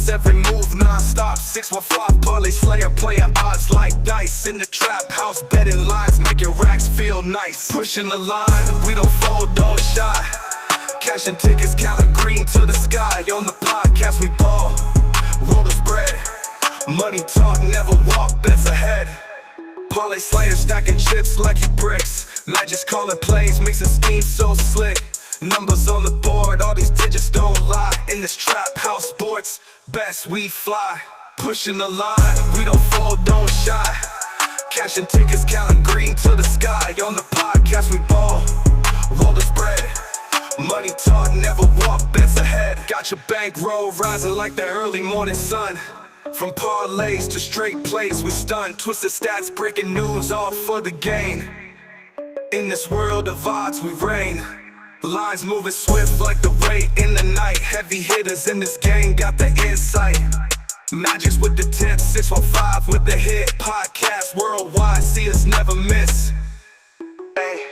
shots, every move non-stop. 615 parlay slayer, player odds like dice. In the trap house, betting lines, making racks feel nice. Pushing the line, we don't fold, don't shy. Cashing tickets, counting green to the sky. On the podcast we ball, roll the spread. Money talk, never walk, bets ahead. Parlay slayer stacking chips like you bricks. Magic's calling plays, mixing schemes so slick. Numbers on the board, all these digits don't lie. In this trap house sports, best we fly. Pushing the line, we don't fold, don't shy. Cashing tickets, counting green to the sky. On the podcast we ball, roll the spread. Money talk, never walk, bets ahead. Got your bankroll rising like the early morning sun. From parlays to straight plays, we stun. Twisted stats, breaking news, all for the gain. In this world of odds, we reign. Lines moving swift like the rain in the night. Heavy hitters in this game got the insight. Magic's with the tips, 615 with the hit. Podcast worldwide, see us never miss. Hey,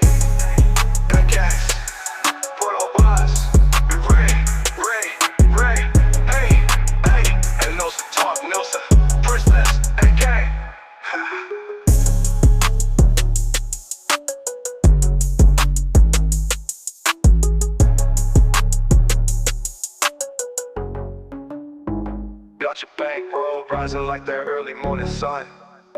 podcast worldwide, we reign, hey, and no talk, no princess, gang. Got your bankroll rising like the early morning sun.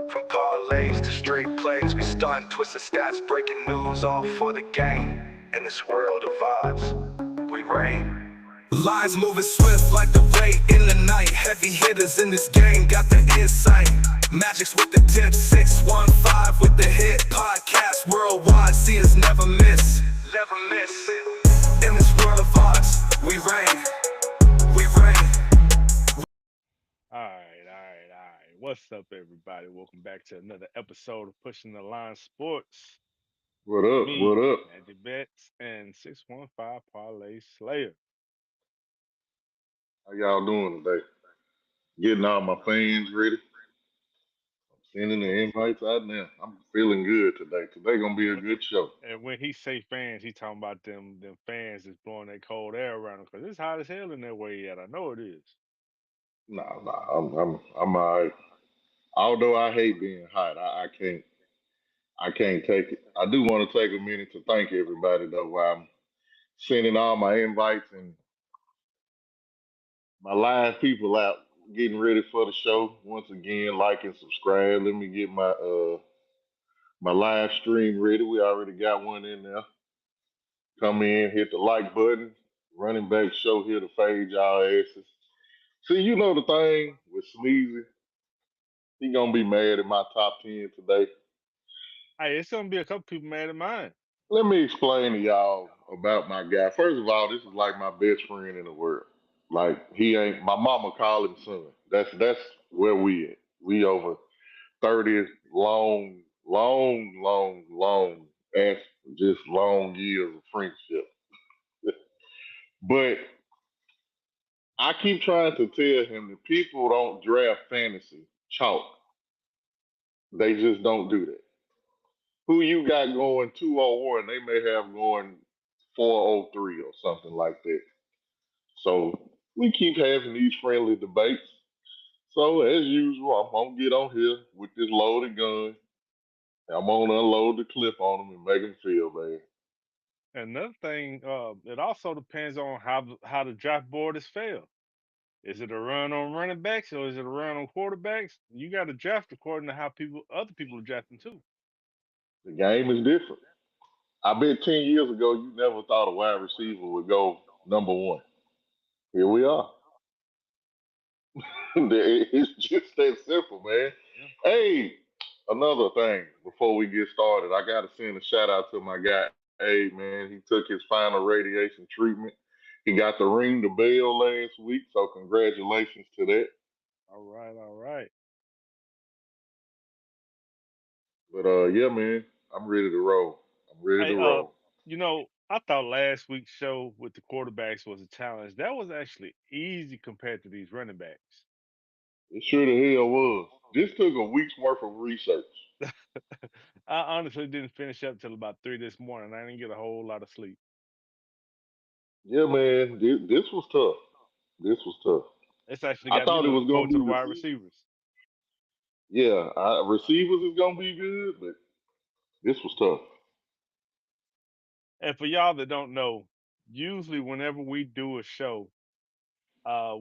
From parlays to straight plays, we stun. Twisted stats, breaking news, all for the game. In this world of vibes, we reign. Lines moving swift like the rain in the night. Heavy hitters in this game got the insight. Magic's with the tips, 615 with the hit. Podcast worldwide, see us never miss. Never miss. In this world of vibes, we reign. We reign. All right. What's up, everybody? Welcome back to another episode of Pushing the Line Sports. What up? Me, What up? Magic Bets, and 615 Parlay Slayer. How y'all doing today? Getting all my fans ready. Sending the invites out now. I'm feeling good today. Today gonna be a good show. And when he say fans, he talking about them fans that's blowing that cold air around them because it's hot as hell in that way yet. I know it is. Nah. I'm alright. Although I hate being hot, I can't take it. I do want to take a minute to thank everybody though while I'm sending all my invites and my live people out getting ready for the show. Once again, like and subscribe. Let me get my live stream ready. We already got one in there. Come in, hit the like button. Running back show here to fade y'all asses. See, you know the thing with Sneezy, he gonna be mad at my top 10 today. Hey, it's gonna be a couple people mad at mine. Let me explain to y'all about my guy. First of all, this is like my best friend in the world. Like he ain't my mama call him son. That's where we at. We over 30 long ass just long years of friendship. But I keep trying to tell him that people don't draft fantasy chalk. They just don't do that. Who you got going 201, they may have going 403 or something like that. So we keep having these friendly debates. So as usual, I'm gonna get on here with this loaded gun. I'm gonna unload the clip on them and make them feel bad. Another thing, it also depends on how the draft board is failed. Is it a run on running backs or is it a run on quarterbacks? You got to draft according to how other people are drafting too. The game is different. I bet 10 years ago you never thought a wide receiver would go number one. Here we are. It's just that simple, man. Yeah. Hey, another thing before we get started, I got to send a shout out to my guy. Hey, man, he took his final radiation treatment. He got to ring the bell last week, so congratulations to that. All right. But yeah, man, I'm ready to roll. I'm ready to Hey, roll. I thought last week's show with the quarterbacks was a challenge. That was actually easy compared to these running backs. It sure the hell was. This took a week's worth of research. I honestly didn't finish up till about 3 this morning. I didn't get a whole lot of sleep. Yeah, man, this was tough. This was tough. It's actually I got me thought it was looking gonna forward to be the wide receivers. receivers. Yeah, receivers is gonna be good, but this was tough. And for y'all that don't know, usually whenever we do a show,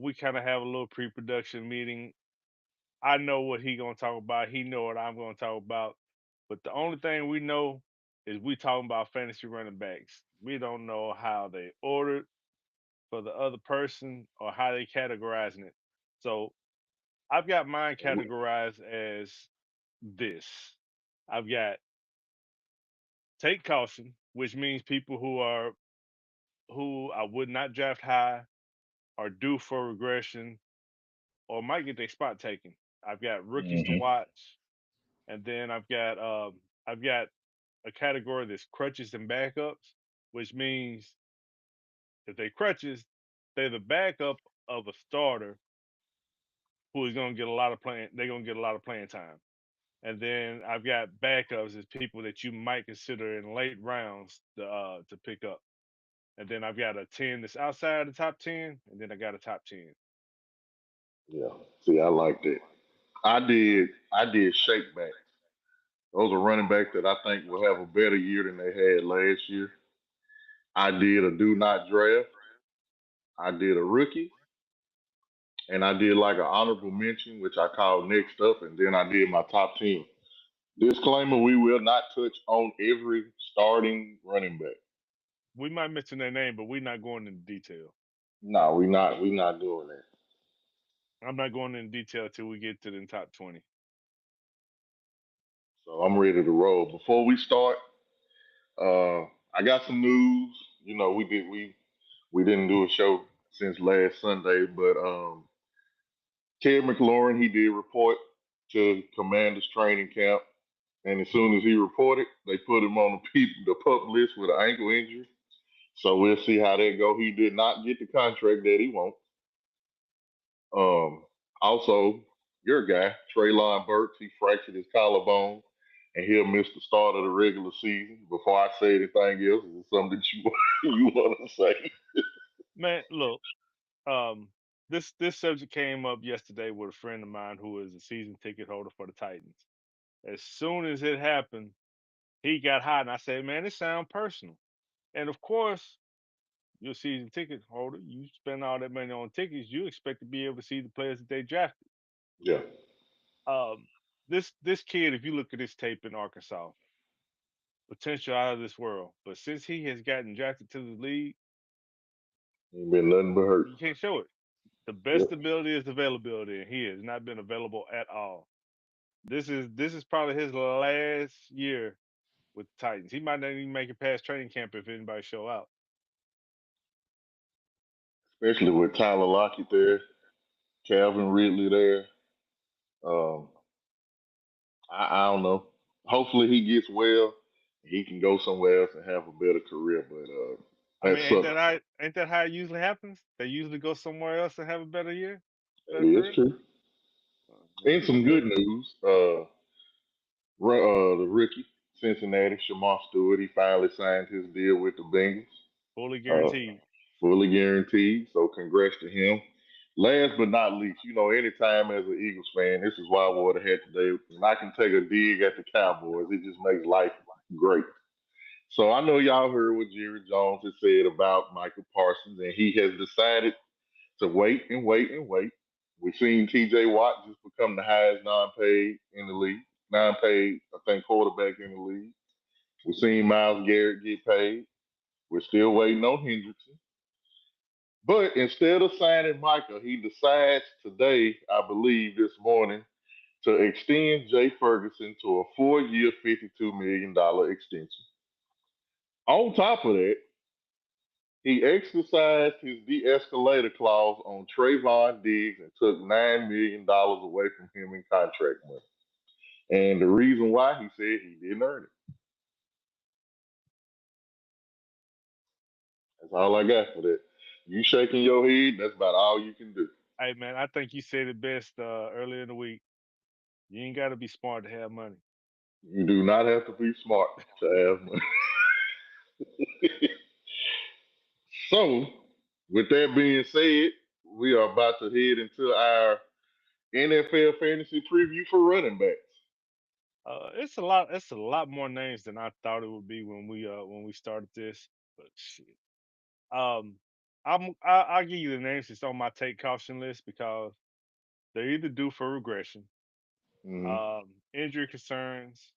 we kind of have a little pre-production meeting. I know what he gonna talk about. He know what I'm gonna talk about. But the only thing we know is we talking about fantasy running backs. We don't know how they ordered for the other person or how they categorizing it. So I've got mine categorized as this. I've got take caution, which means people who I would not draft high, are due for regression, or might get their spot taken. I've got rookies to Mm-hmm. watch, and then I've got a category that's crutches and backups, which means if they crutches, they're the backup of a starter who is going to get a lot of playing. They're going to get a lot of playing time. And then I've got backups as people that you might consider in late rounds to pick up. And then I've got a 10 that's outside the top 10, and then I got a top 10. Yeah. See, I like that. I did shake backs. Those are running backs that I think will have a better year than they had last year. I did a do not draft. I did a rookie, and I did like an honorable mention, which I called next up, and then I did my top 10. Disclaimer: we will not touch on every starting running back. We might mention their name, but we're not going into detail. No, we not. We not doing that. I'm not going into detail till we get to the top 20. So I'm ready to roll. Before we start, I got some news. You know, we didn't do a show since last Sunday, but Ted McLaurin, he did report to Commanders training camp, and as soon as he reported, they put him on the pup list with an ankle injury. So we'll see how that go. He did not get the contract that he wants. Also, your guy Traylon Burks, he fractured his collarbone, and he'll miss the start of the regular season. Before I say anything else, is there something that you you want to say? Man, look, um, this subject came up yesterday with a friend of mine who is a season ticket holder for the Titans. As soon as it happened, he got hot, and I said, "Man, it sounds personal." And of course, you're a season ticket holder. You spend all that money on tickets. You expect to be able to see the players that they drafted. Yeah, Um, this kid, if you look at his tape in Arkansas, potential out of this world. But since he has gotten drafted to the league, ain't been nothing but hurt. you can't show it. The Yep. best ability is availability, and he has not been available at all. This is probably his last year with the Titans. He might not even make it past training camp if anybody show out. Especially with Tyler Lockett there, Calvin Ridley there. Um, I don't know. Hopefully he gets well. He can go somewhere else and have a better career. But I that mean, sucks. ain't that how it usually happens? They usually go somewhere else and have a better year, That better is career. true. And some Good, good news. The rookie Cincinnati Shamar Stewart, he finally signed his deal with the Bengals, fully uh, guaranteed. fully guaranteed. So congrats to him. Last but not least, you know, anytime as an Eagles fan, this is why I wore the hat today. And I can take a dig at the Cowboys. It just makes life great. So I know y'all heard what Jerry Jones has said about Michael Parsons, and he has decided to wait and wait and wait. We've seen T.J. Watt just become the highest non-paid in the league, non-paid, I think, quarterback in the league. We've seen Miles Garrett get paid. We're still waiting on Hendrickson. But instead of signing Michael, he decides today, I believe this morning, to extend Jay Ferguson to a 4-year, $52 million extension. On top of that, he exercised his de-escalator clause on Trayvon Diggs and took $9 million away from him in contract money. And the reason why, he said he didn't earn it. That's all I got for that. You shaking your head, that's about all you can do. Hey man, I think you said it best earlier in the week. You ain't got to be smart to have money. You do not have to be smart to have money. So, with that being said, we are about to head into our NFL fantasy preview for running backs. It's a lot. It's a lot more names than I thought it would be when we started this. But shit. Um, I'll give you the names that's on my take caution list because they're either due for regression, Hmm. injury concerns,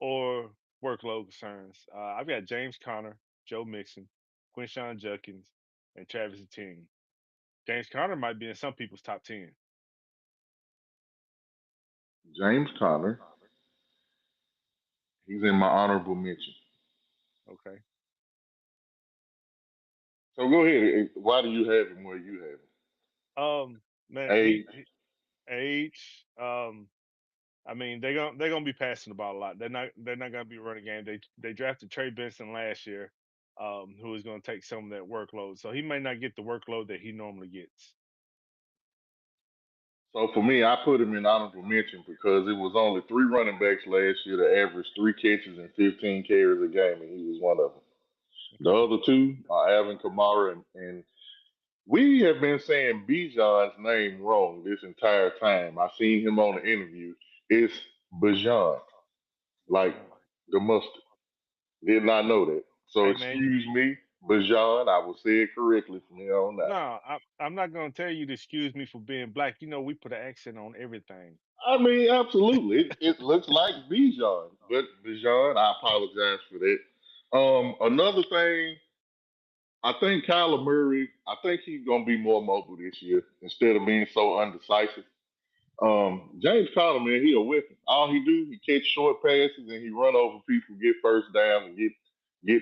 or workload concerns. I've got James Conner, Joe Mixon, Quinshawn Judkins, and Travis Etienne. James Conner might be in some people's top 10. James Conner, he's in my honorable mention. Okay. So go ahead. Why do you have him where you have him? Man, Age. he age. I mean, they're gonna be passing the ball a lot. They're not gonna be running game. They drafted Trey Benson last year, who is gonna take some of that workload. So he may not get the workload that he normally gets. So for me, I put him in honorable mention because it was only three running backs last year that averaged 3 catches and 15 carries a game, and he was one of them. The Okay. other two are Alvin Kamara and we have been saying Bijan's name wrong this entire time. I seen him on the interview. It's Bijan, like Bijan. the mustard. Did not know that. So Hey man, excuse me, Bijan. I will say it correctly from here on out. no, I'm not gonna tell you to excuse me for being black. You know, we put an accent on everything. I mean, absolutely. It looks like Bijan, but Bijan, I apologize for that. Another thing, I think Kyler Murray. I think he's gonna be more mobile this year instead of being so undecisive. James Conner, man, he a weapon. All he do, he catch short passes and he run over people, get first down, and get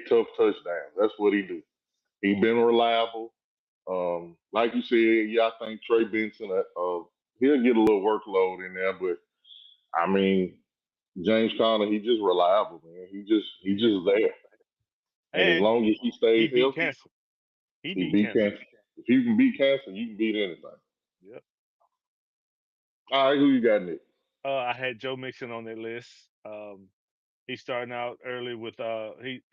tough touchdowns. That's what he do. He been reliable. Like you said, yeah, I think Trey Benson, he'll get a little workload in there, but I mean, James Conner, he just reliable, man. He just there, and as And long as he he stays beat healthy, cancer. He he beat beat cancer. cancer. If you can beat cancer, you can beat anything. Yep. All right, who you got next? I had Joe Mixon on that list. He's starting out early with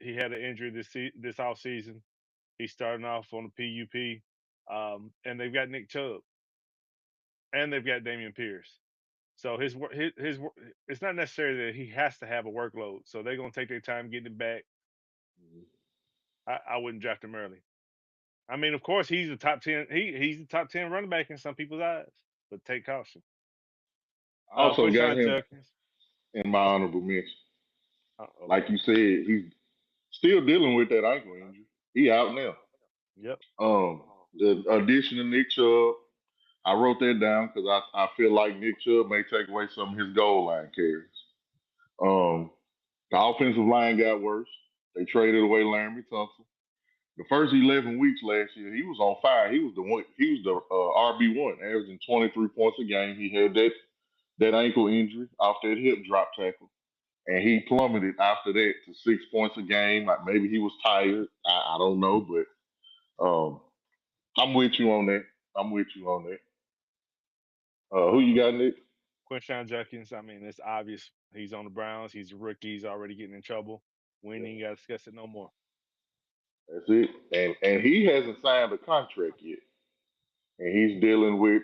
he had an injury this off season. He's starting off on the PUP, and they've got Nick Chubb and they've got Damian Pierce. So it's not necessarily that he has to have a workload. So they're gonna take their time getting it back. I wouldn't draft him early. I mean, of course, he's the top 10. He's the top 10 running back in some people's eyes, but take caution. I also got Quinshawn him Judkins. in my honorable mention. Like Okay. you said, he's still dealing with that ankle injury. He out now. Yep. The addition of Nick Chubb, I wrote that down because I feel like Nick Chubb may take away some of his goal line carries. Um, the offensive line got worse. They traded away Laramie Thompson. The first 11 weeks last year, he was on fire. He was the one. He was the RB1, averaging 23 points a game. He had that ankle injury off that hip drop tackle, and he plummeted after that to 6 points a game. Like maybe he was tired. I don't know, but I'm with you on that. I'm with you on that. Who you got next? Quinshawn Judkins. I mean, it's obvious he's on the Browns. He's a rookie. He's already getting in trouble. We ain't Yeah, even got to discuss it no more. that's it. And he hasn't signed a contract yet, and he's dealing with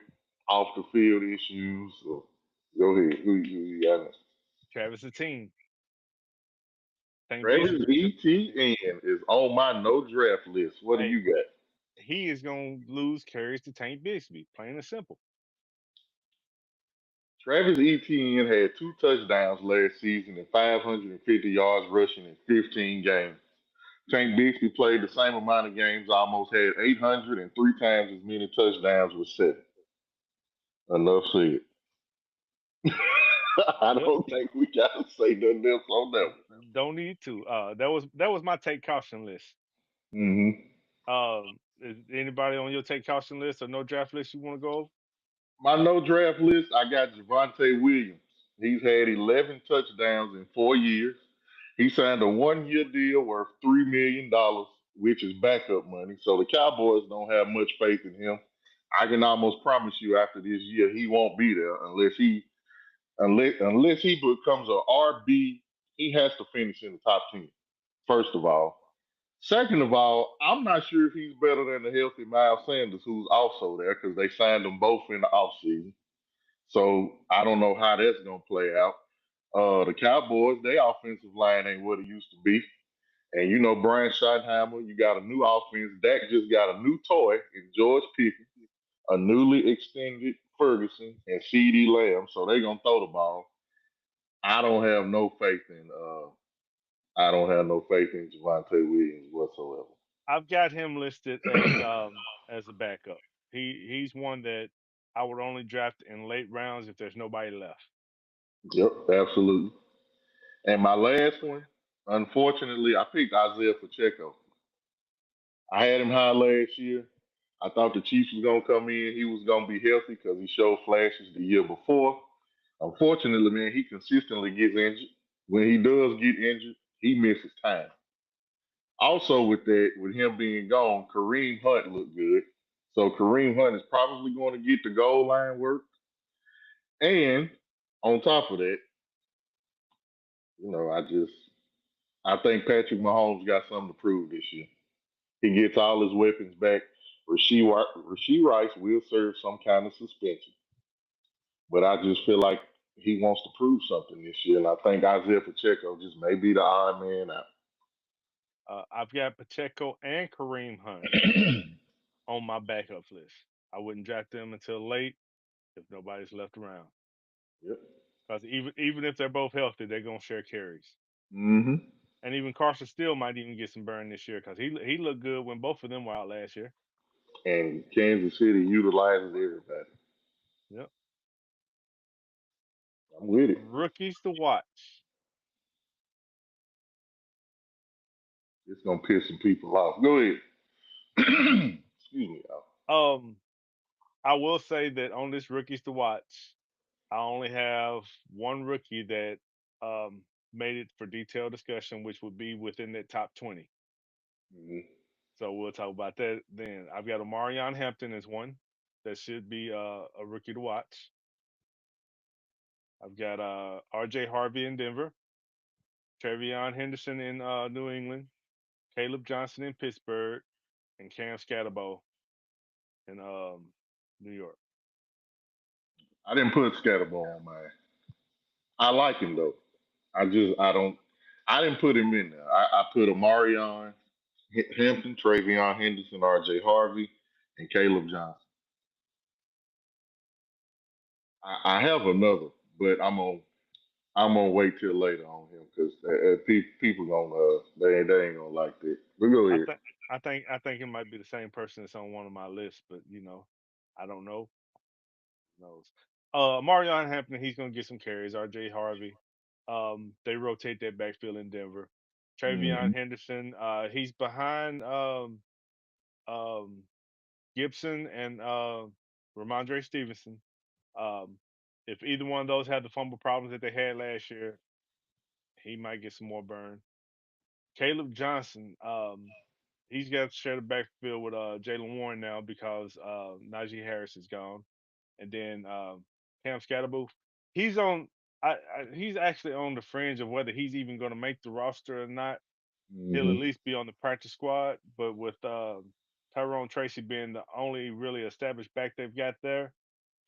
off the field issues. So go ahead. Who you got next? Travis Etienne. Tank Travis Bigsby. Etienne is on my no draft list. What do Hey, you got? he is going to lose carries to Tank Bigsby. Plain and simple. Travis Etienne had 2 touchdowns last season and 550 yards rushing in 15 games. Tank Bixby played the same amount of games, almost had 800 and 3 times as many touchdowns with 7. Enough said. I Yep. don't think we got to say nothing else on that Don't need to. That was my take caution list. one. Is anybody on your take caution list or no draft list you want to go over? My no draft list, I got Javonte Williams. He's had 11 touchdowns in 4 years. He signed a 1 year deal worth $3 million, which is backup money. So the Cowboys don't have much faith in him. I can almost promise you after this year he won't be there unless he becomes a RB. He has to finish in the top 10, first of all. Second of all, I'm not sure if he's better than the healthy Miles Sanders, who's also there, because they signed them both in the offseason. So I don't know how that's gonna play out. The Cowboys, their offensive line ain't what it used to be. And you know, Brian Schottenheimer, you got a new offense. Dak just got a new toy in George Pickens, a newly extended Ferguson, and CD Lamb. So they're gonna throw the ball. I don't have no faith in I don't have no faith in Javante Williams whatsoever. I've got him listed as a backup. He's one that I would only draft in late rounds if there's nobody left. Yep, absolutely. And my last one, unfortunately, I picked Isaiah Pacheco. I had him high last year. I thought the Chiefs was gonna come in. He was gonna be healthy because he showed flashes the year before. Unfortunately, man, he consistently gets injured. When he does get injured, he misses time. Also, with that, with him being gone, Kareem Hunt looked good. So Kareem Hunt is probably going to get the goal line work. And on top of that, you know, I think Patrick Mahomes got something to prove this year. He gets all his weapons back. Rasheed Rice will serve some kind of suspension, but I just feel like he wants to prove something this year, and I think Isaiah Pacheco just may be the odd man out. I've got Pacheco and Kareem Hunt on my backup list. I wouldn't draft them until late if nobody's left around. Yep. Because even if they're both healthy, they're gonna share carries. Mm-hmm. And even Carson Steele might even get some burn this year because he looked good when both of them were out last year. And Kansas City utilizes everybody. Yep. I'm with it. Rookies to watch. It's gonna piss some people off. Go ahead. Excuse me, y'all. Um, I will say that on this rookies to watch, I only have one rookie that made it for detailed discussion, which would be within that top 20. Mm-hmm. So we'll talk about that then. I've got Omarion Hampton as one that should be a rookie to watch. I've got R.J. Harvey in Denver, Trevion Henderson in New England, Caleb Johnson in Pittsburgh, and Cam Scatterbo in New York. I didn't put Scatterball on mine. I like him though. I don't. I didn't put him in there. I put Amarion Hampton, Travion Henderson, R.J. Harvey, and Caleb Johnson. I have another, but I'm gonna wait till later on him because people gonna they ain't gonna like that. But go I ahead. think I think it might be the same person that's on one of my lists, but I don't know. Who knows? Marion Hampton, he's gonna get some carries. R.J. Harvey, they rotate that backfield in Denver. Mm-hmm. Travion Henderson, he's behind um, Gibson and Ramondre Stevenson. Um, if either one of those had the fumble problems that they had last year, he might get some more burn. Caleb Johnson, he's got to share the backfield with Jalen Warren now because Najee Harris is gone, and then Cam Scatterbooth. He's on. He's actually on the fringe of whether he's even going to make the roster or not. He'll at Mm-hmm. least be on the practice squad, but with Tyrone Tracy being the only really established back they've got there,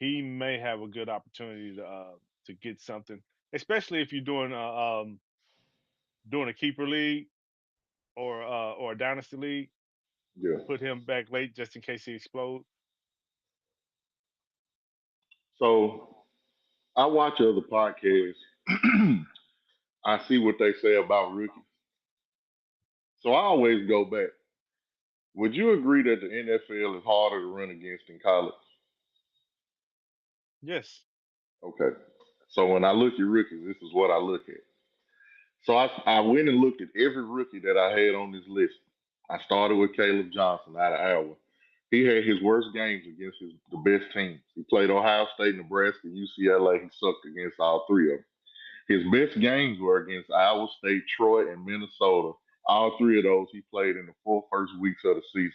he may have a good opportunity to get something, especially if you're doing a keeper league or a dynasty league. Yeah. Put him back late just in case he explodes. So I watch other podcasts. I see what they say about rookies. So I always go back. Would you agree that the NFL is harder to run against in college? Yes. Okay. So when I look at rookies, this is what I look at. So I went and looked at every rookie that I had on this list. I started with Caleb Johnson out of Iowa. He had his worst games against the best teams. He played Ohio State, Nebraska, UCLA. He sucked against all three of them. His best games were against Iowa State, Troy, and Minnesota. All three of those he played in the four first weeks of the season.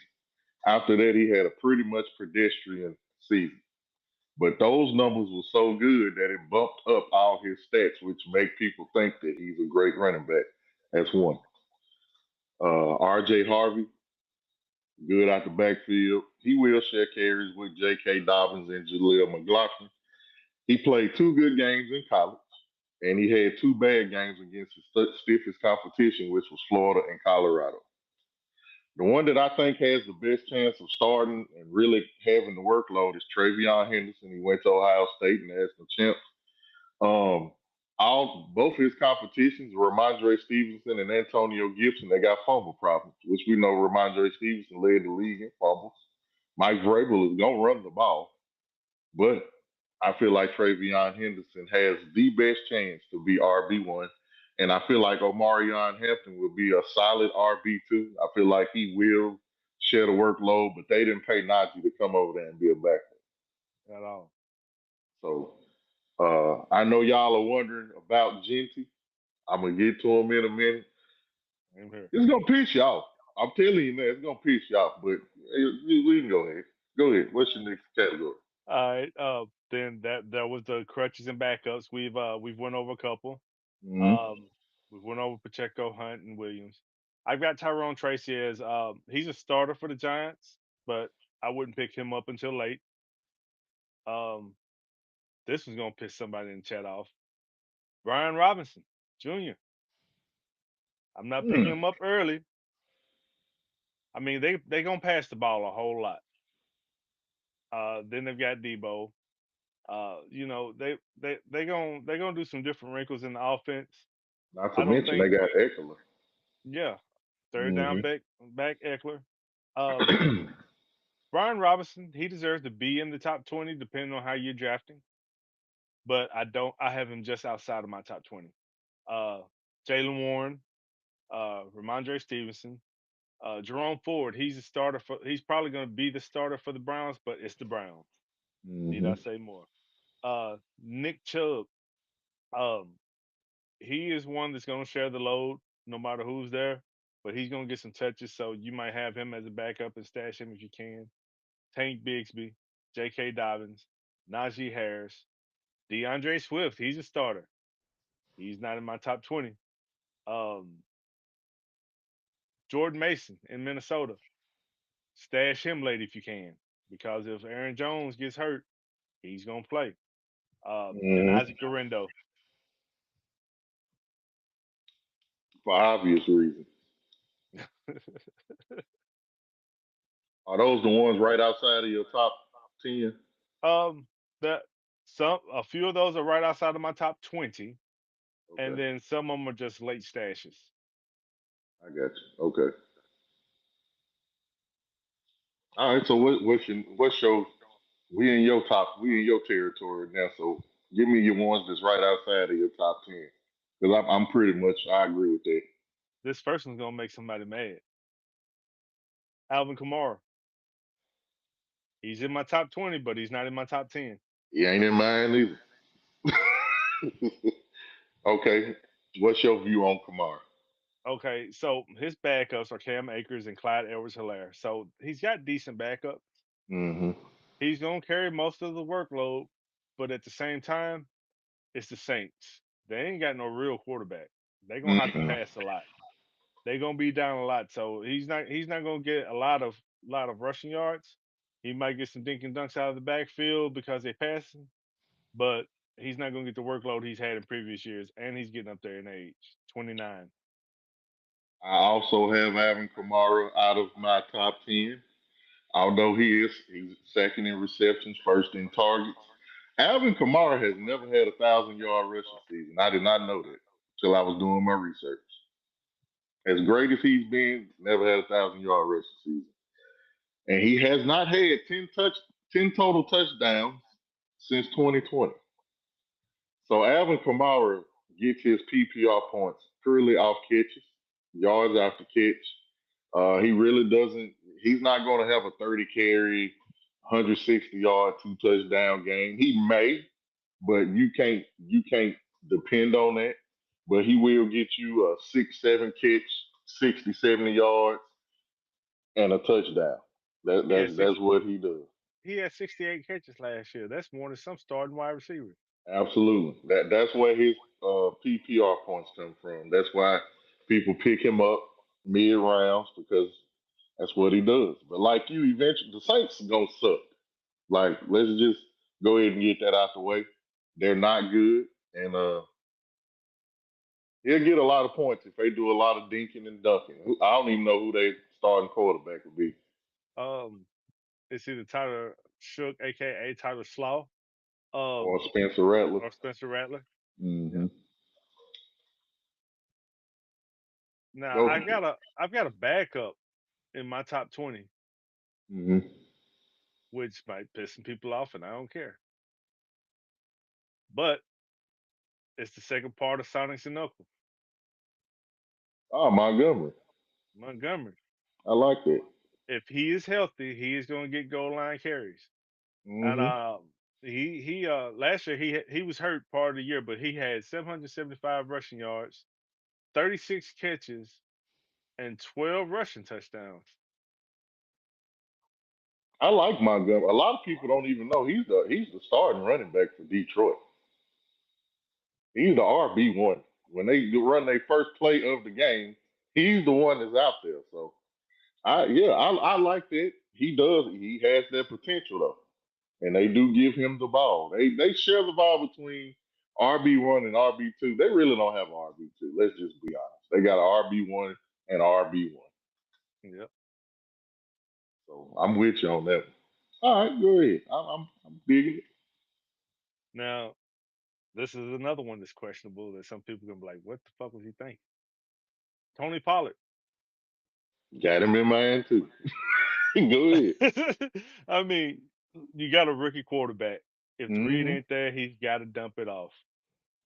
After that, he had a pretty much pedestrian season. But those numbers were so good that it bumped up all his stats, which make people think that he's a great running back. That's one. R.J. Harvey, good out the backfield. He will share carries with J.K. Dobbins and Jaleel McLaughlin. He played two good games in college, and he had two bad games against his stiffest competition, which was Florida and Colorado. The one that I think has the best chance of starting and really having the workload is Travion Henderson. He went to Ohio State and national champ. Um, all both his competitions, Ramondre Stevenson and Antonio Gibson, they got fumble problems, which we know Ramondre Stevenson led the league in fumbles. Mike Vrabel is gonna run the ball, but I feel like Travion Henderson has the best chance to be RB1. And I feel like Omarion Hampton will be a solid RB2. I feel like he will share the workload, but they didn't pay Najee to come over there and be a backup. at all. So I know y'all are wondering about Genty. I'm gonna get to him in a minute. I'm here. It's gonna piss you off. I'm telling you, man, it's gonna piss you off. But we can go ahead. Go ahead. What's your next category? All right. Then that was the crutches and backups. We've went over a couple. Mm-hmm. We went over Pacheco, Hunt, and Williams. I've got Tyrone Tracy as he's a starter for the Giants, but I wouldn't pick him up until late. Um, this was gonna piss somebody in the chat off. Brian Robinson Jr. I'm not picking Mm. him up early. I mean, they gonna pass the ball a whole lot. Then they've got Debo. They gonna do some different wrinkles in the offense. Not to I don't mention they think, got Eckler. yeah, third down Mm-hmm. back Eckler. Um, Brian Robinson, he deserves to be in the top 20 depending on how you're drafting, but I don't. I have him just outside of my top 20. Uh, Jalen Warren, Ramondre Stevenson, Jerome Ford. He's a starter for. He's probably going to be the starter for the Browns, but it's the Browns. Need I Mm-hmm. say more? Nick Chubb. Um, he is one that's going to share the load no matter who's there, but he's going to get some touches. So you might have him as a backup and stash him if you can. Tank Bigsby, J.K. Dobbins, Najee Harris, DeAndre Swift. He's a starter. He's not in my top 20. Um, Jordan Mason in Minnesota. Stash him late if you can, because if Aaron Jones gets hurt, he's gonna play. And Mm-hmm. Isaac Garendo. For obvious reasons. Are those the ones right outside of your top 10? um, that some a few of those are right outside of my top 20, and Okay, then some of them are just late stashes. I got you. Okay. All right. So what's your we in your territory now. So give me your ones that's right outside of your top 10. Because I'm pretty much I agree with that. This first one's gonna make somebody mad. Alvin Kamara. He's in my top 20, but he's not in my top 10. He ain't in mine either. Okay. What's your view on Kamara? Okay, so his backups are Cam Akers and Clyde Edwards-Helaire. So he's got decent backups. Mm-hmm. He's gonna carry most of the workload, but at the same time, it's the Saints. They ain't got no real quarterback. They're gonna have to Mm-mm. pass a lot. They're gonna be down a lot. So he's not gonna get a lot of rushing yards. He might get some dink and dunks out of the backfield because they passing, but he's not gonna get the workload he's had in previous years, and he's getting up there in age, 29. I also have Alvin Kamara out of my top 10. Although he's second in receptions, first in targets. Alvin Kamara has never had 1,000 yard rushing season. I did not know that until I was doing my research. As great as he's been, never had 1,000 yard rushing season, and he has not had 10 total touchdowns since 2020. So Alvin Kamara gets his PPR points purely off catches, yards after catch. He really doesn't. He's not going to have a 30 carry, 160 yard, two touchdown game. He may, but you can't depend on that. But he will get you a 6, 7 catch, 60, 70 yards, and a touchdown. That, He that's had six. that's what he does. He had 68 catches last year. That's more than some starting wide receivers. Absolutely. That's where his PPR points come from. That's why people pick him up. mid rounds because that's what he does. But like you, eventually the Saints gonna suck. Like let's just go ahead and get that out the way. They're not good, and he'll get a lot of points if they do a lot of dinking and dunking. I don't even know who they starting quarterback would be. Um, it's either Tyler Shook, aka Tyler Slaw, Or um, Spencer Rattler. or Spencer Rattler. Mm-hmm. Yep. Now Go. I've got a backup in my top 20, Mm-hmm. which might piss some people off, and I don't care. But it's the second part of Sonics and Knuckles, Oh, Montgomery. Montgomery. I like that. If he is healthy, he is going to get goal line carries. And Mm-hmm. he last year he was hurt part of the year, but he had 775 rushing yards, 36 catches, and 12 rushing touchdowns. I like Montgomery. A lot of people don't even know he's the starting running back for Detroit. He's the RB1. When they run their first play of the game, he's the one that's out there. So I like that. He does. He has that potential though, and they do give him the ball. They share the ball between RB1 and RB2. They really don't have an RB2. Let's just be honest. They got an RB1 and RB1. Yep. So I'm with you on that one. All right, go ahead. I'm digging it. Now this is another one that's questionable that some people gonna be like, "What the fuck was he thinking?" Tony Pollard. Got him in mind too. Go ahead. I mean, you got a rookie quarterback. If the read Hmm. ain't there, he's got to dump it off.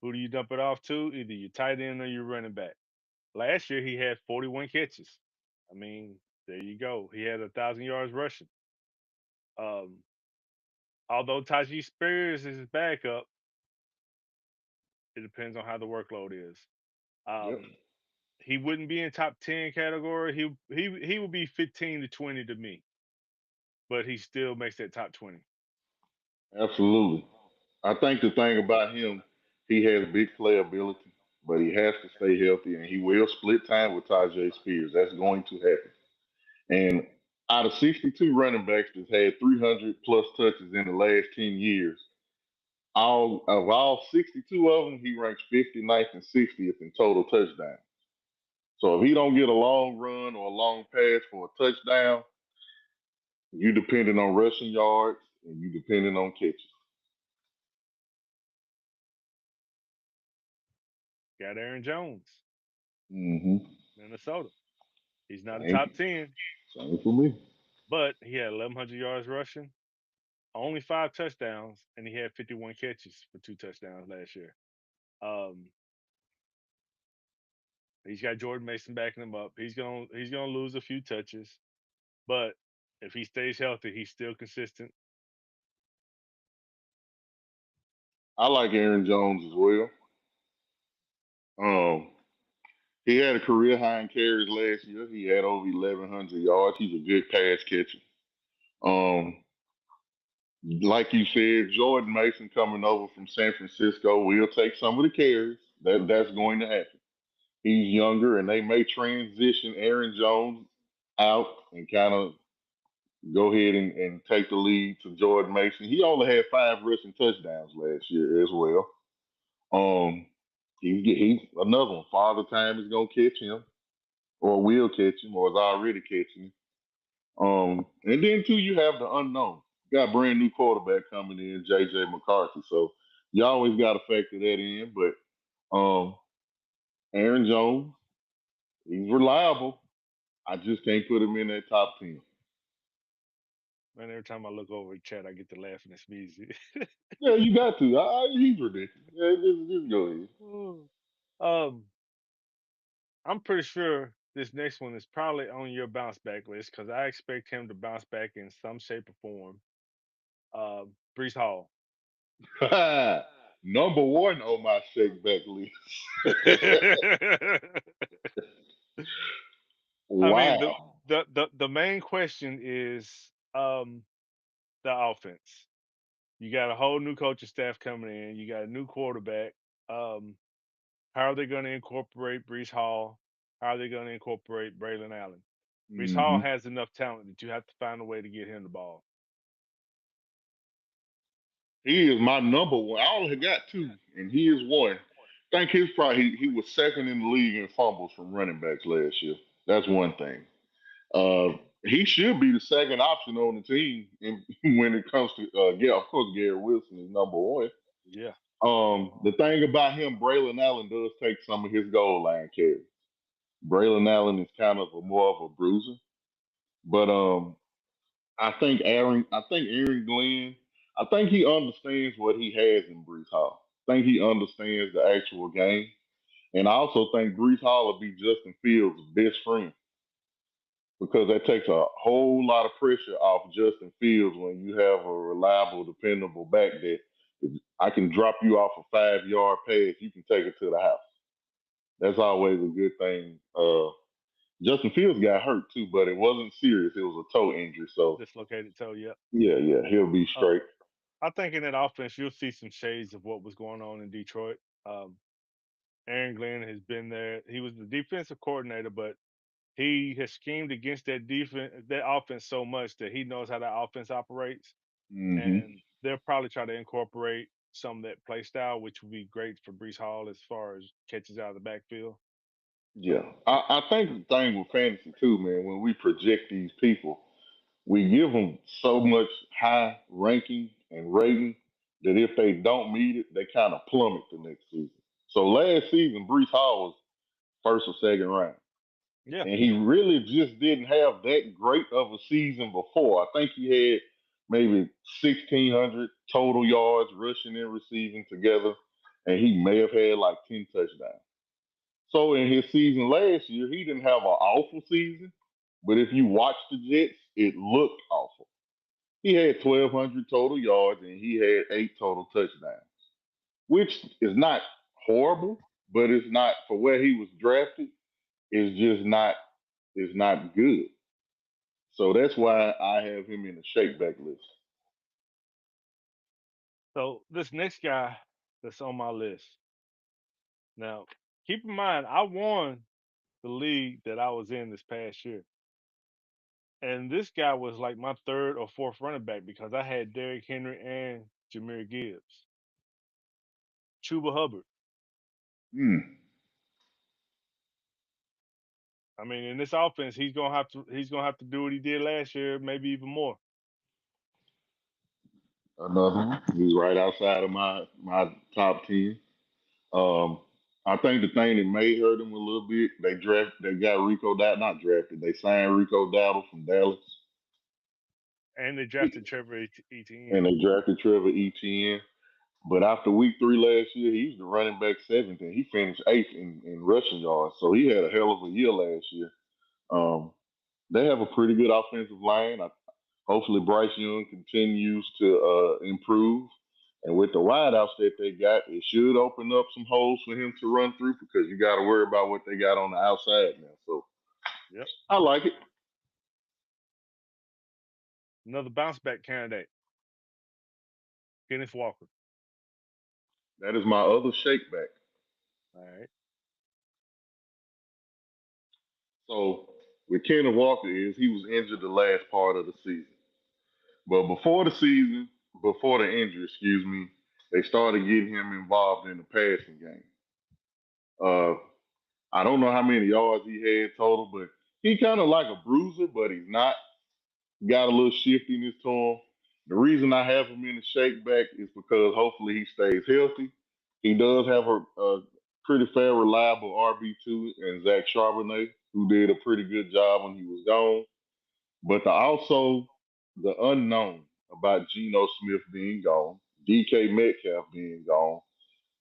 Who do you dump it off to? Either your tight end or your running back. Last year he had 41 catches. I mean, there you go. He had 1,000 yards rushing. Um, although Tajee Spears is his backup, it depends on how the workload is. Yep. Um, he wouldn't be in top 10 category. He would be 15 to 20 to me, but he still makes that top 20. Absolutely. I think the thing about him, he has big playability, but he has to stay healthy, and he will split time with Tajay Spears. That's going to happen. And out of 62 running backs that's had 300 plus touches in the last 10 years, all 62 of them, he ranks 59th and 60th in total touchdowns. So if he don't get a long run or a long pass for a touchdown, you depending on rushing yards and you depending on catches. Got Aaron Jones, Mm-hmm. Minnesota. He's not a Same, top 10, same for me. but he had 1,100 yards rushing, only 5 touchdowns, and he had 51 catches for 2 touchdowns last year. Um, he's got Jordan Mason backing him up. He's gonna lose a few touches, but if he stays healthy, he's still consistent. I like Aaron Jones as well. Um, he had a career high in carries last year. He had over 1,100 yards. He's a good pass catcher. Um, like you said, Jordan Mason coming over from San Francisco will take some of the carries. That's going to happen. He's younger, and they may transition Aaron Jones out and kind of go ahead and take the lead to Jordan Mason. He only had 5 rushing touchdowns last year as well. Um, he's another one. Father Time is gonna catch him, or will catch him, or is already catching him. And then too, you have the unknown. You got a brand new quarterback coming in, JJ McCarthy. So you always got to factor that in. But Aaron Jones, he's reliable. I just can't put him in that top 10. Man, every time I look over at chat, I get to laughing and sneezing. Yeah, you got to. He's ridiculous. Yeah, just go ahead. um, I'm pretty sure this next one is probably on your bounce back list because I expect him to bounce back in some shape or form. Brees Hall. Number one on my shake back list. I mean, the, Wow. the the the main question is the offense. You got a whole new coaching staff coming in. You got a new quarterback. Um, how are they going to incorporate Brees Hall? How are they going to incorporate Braylon Allen? Brees Hall Hmm. has enough talent that you have to find a way to get him the ball. He is my number one. I only got two, and he is one. I think his probably he was second in the league in fumbles from running backs last year. That's one thing. He should be the second option on the team when it comes to yeah, of course Gary Wilson is number one. Yeah, The thing about him, Braylon Allen does take some of his goal line carries. Braylon Allen is kind of more of a bruiser, but I think Aaron Glenn, I think he understands what he has in Brees Hall. I think he understands the actual game, and I also think Brees Hall will be Justin Fields' best friend because that takes a whole lot of pressure off Justin Fields when you have a reliable, dependable back that if I can drop you off a 5 yard pass, you can take it to the house. That's always a good thing. Justin Fields got hurt too, but it wasn't serious. It was a toe injury. So dislocated toe. Yep. yeah, he'll be Uh, straight. I think in that offense, you'll see some shades of what was going on in Detroit. Um, Aaron Glenn has been there. He was the defensive coordinator, but he has schemed against that offense so much that he knows how that offense operates. Hmm. And they'll probably try to incorporate some of that play style, which would be great for Brees Hall as far as catches out of the backfield. Yeah, I think the thing with fantasy too, man, when we project these people, we give them so much high ranking and rating that if they don't meet it, they kind of plummet the next season. So last season, Brees Hall was first or second round. Yeah, And he really just didn't have that great of a season before. I think he had maybe 1,600 total yards rushing and receiving together, and he may have had like 10 touchdowns. So in his season last year, he didn't have an awful season, but if you watch the Jets, it looked awful. He had 1,200 total yards and he had 8 total touchdowns, which is not horrible, but it's not for where he was drafted. It's just not. It's not good. So that's why I have him in the shakeback list. so this next guy that's on my list. Now, keep in mind, I won the league that I was in this past year. And this guy was like my third or fourth running back because I had Derrick Henry and Jameer Gibbs. Chuba Hubbard. Hmm. I mean, in this offense, he's gonna have to do what he did last year, maybe even more. Another one. He's right outside of my top 10. Um, I think the thing that may hurt him a little bit, they got Rico Dowdle, not drafted. They signed Rico Dowdle from Dallas, And they drafted Trevor Etienne. and they drafted Trevor Etienne. But after week 3 last year, he was the running back seventh, and he finished eighth in rushing yards. So he had a hell of a year last year. Um, they have a pretty good offensive line. Hopefully, Bryce Young continues to improve. And with the wideouts that they got, it should open up some holes for him to run through because you got to worry about what they got on the outside now. So Yep. I like it. Another bounce back candidate, Kenneth Walker. That is my other shakeback. All right. So with Kenneth Walker is he was injured the last part of the season. But before the season, before the injury, excuse me, they started getting him involved in the passing game. Uh, I don't know how many yards he had total, but he kind of like a bruiser, but he's not. Got a little shiftiness to him. The reason I have him in the shake back is because hopefully he stays healthy. He does have a pretty fair, reliable RB2 and Zach Charbonnet, who did a pretty good job when he was gone. But also the unknown about Geno Smith being gone, DK Metcalf being gone.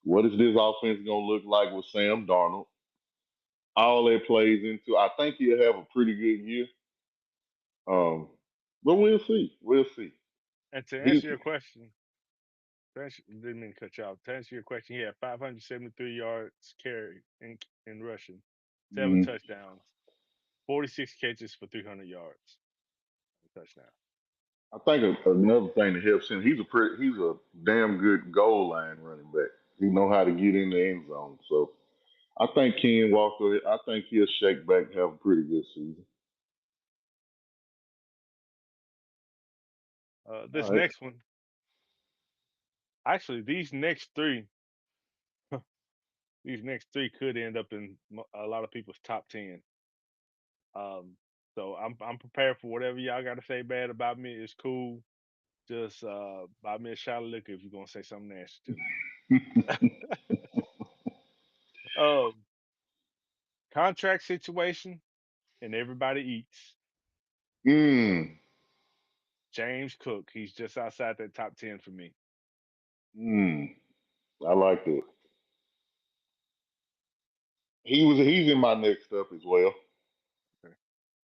What is this offense going to look like with Sam Darnold? All that plays into. I think he'll have a pretty good year. Um, but we'll see. We'll see. And to He, answer your question, didn't mean to cut you off. To answer your question, he had 573 yards carried in rushing, seven mm, touchdowns, 46 catches for 300 yards, touchdown. I think another thing that helps him, he's a damn good goal line running back. He know how to get in the end zone. So I think Ken Walker. I think he'll shake back, have a pretty good season. This All right. next one, actually, these next three could end up in a lot of people's top 10. Um, so I'm prepared for whatever y'all got to say bad about me. It's cool. Just buy me a shot of liquor if you're gonna say something nasty to me. um, Contract situation and everybody eats. mm, James Cook, he's just outside that top 10 for me. mm. I like that. He's in my next up as well. Okay.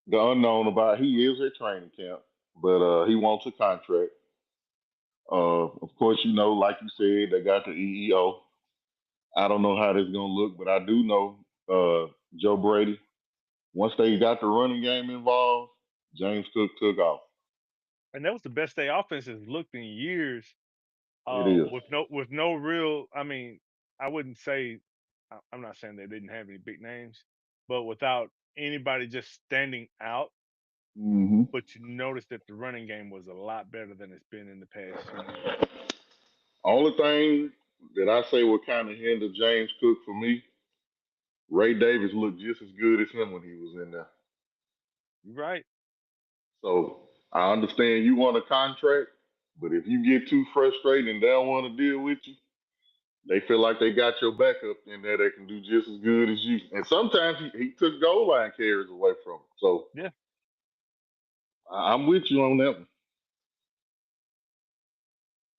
The unknown about he is at training camp, but he wants a contract. Of course, like you said, they got the EEO. I don't know how this gonna look, but I do know Joe Brady. Once they got the running game involved, James Cook took off. And that was the best their offense has looked in years. It is. With no real. I mean, I wouldn't say. I'm not saying they didn't have any big names, but without anybody just standing out. Hmm. But you noticed that the running game was a lot better than it's been in the past few years. Only thing that I say would kind of hinder James Cook for me, Ray Davis looked just as good as him when he was in there. You're right. So I understand you want a contract, but if you get too frustrated and they don't want to deal with you, they feel like they got your backup in there. They can do just as good as you. And sometimes he took goal line carries away from him. So Yeah. I'm with you on that one.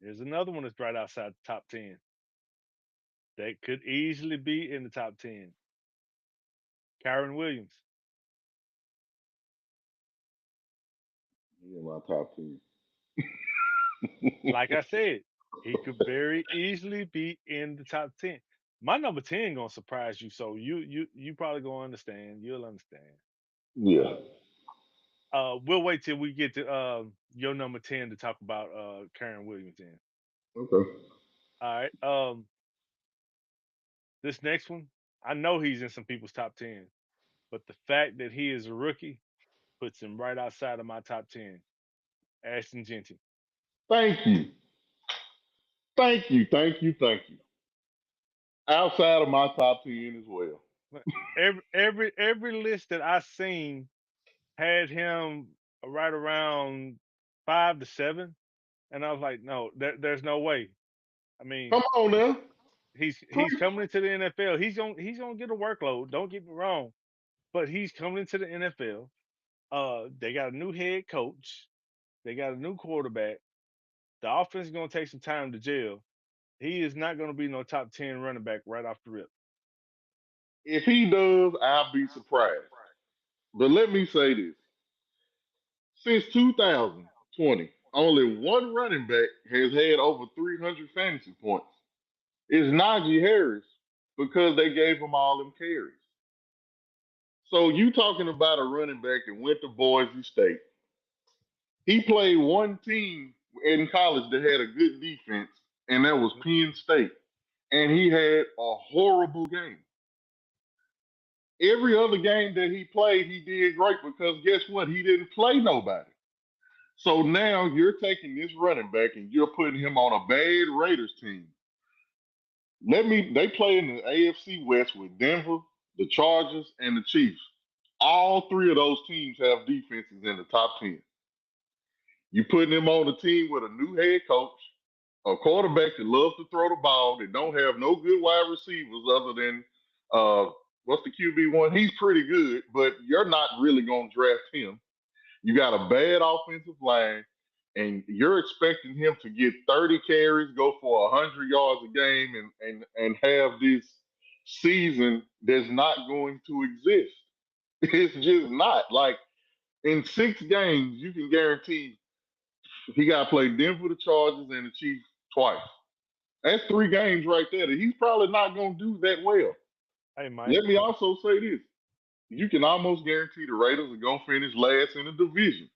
There's another one that's right outside the top 10 that could easily be in the top 10. Kyron Williams. He in my top 10. Like I said, he could very easily be in the top 10. My number 10 gonna surprise you, so you probably gonna understand. You'll understand. Yeah. We'll wait till we get to your number 10 to talk about Karen Williams then. Okay. All right. This next one, I know he's in some people's top 10, but the fact that he is a rookie puts him right outside of my top 10. Ashton Genty. Thank you. Thank you. Thank you. Thank you. Outside of my top 10 as well. Every list that I seen had him right around 5 to 7, and I was like, no, there's no way. I mean, Come on now. he's coming into the NFL. He's gonna get a workload. Don't get me wrong, but he's coming into the NFL. They got a new head coach. They got a new quarterback. The offense is gonna take some time to gel. He is not gonna be no top 10 running back right off the rip. If he does, I'll be surprised. But let me say this. Since 2020, only one running back has had over 300 fantasy points. It's Najee Harris because they gave him all them carries. So you talking about a running back that went to Boise State. He played one team in college that had a good defense, and that was Penn State. And he had a horrible game. Every other game that he played, he did great because guess what? He didn't play nobody. So now you're taking this running back and you're putting him on a bad Raiders team. They play in the AFC West with Denver, the Chargers, and the Chiefs. All three of those teams have defenses in the top 10. You putting him on a team with a new head coach, a quarterback that loves to throw the ball, that don't have no good wide receivers other than what's the QB one? He's pretty good, but you're not really gonna draft him. You got a bad offensive line, and you're expecting him to get 30 carries, go for 100 yards a game, and have this season that's not going to exist. It's just not. Like in 6 games, you can guarantee he got to play Denver, the Chargers, and the Chiefs twice. That's 3 games right there that he's probably not going to do that well. Hey, Mike. Let me also say this. You can almost guarantee the Raiders are going to finish last in the division.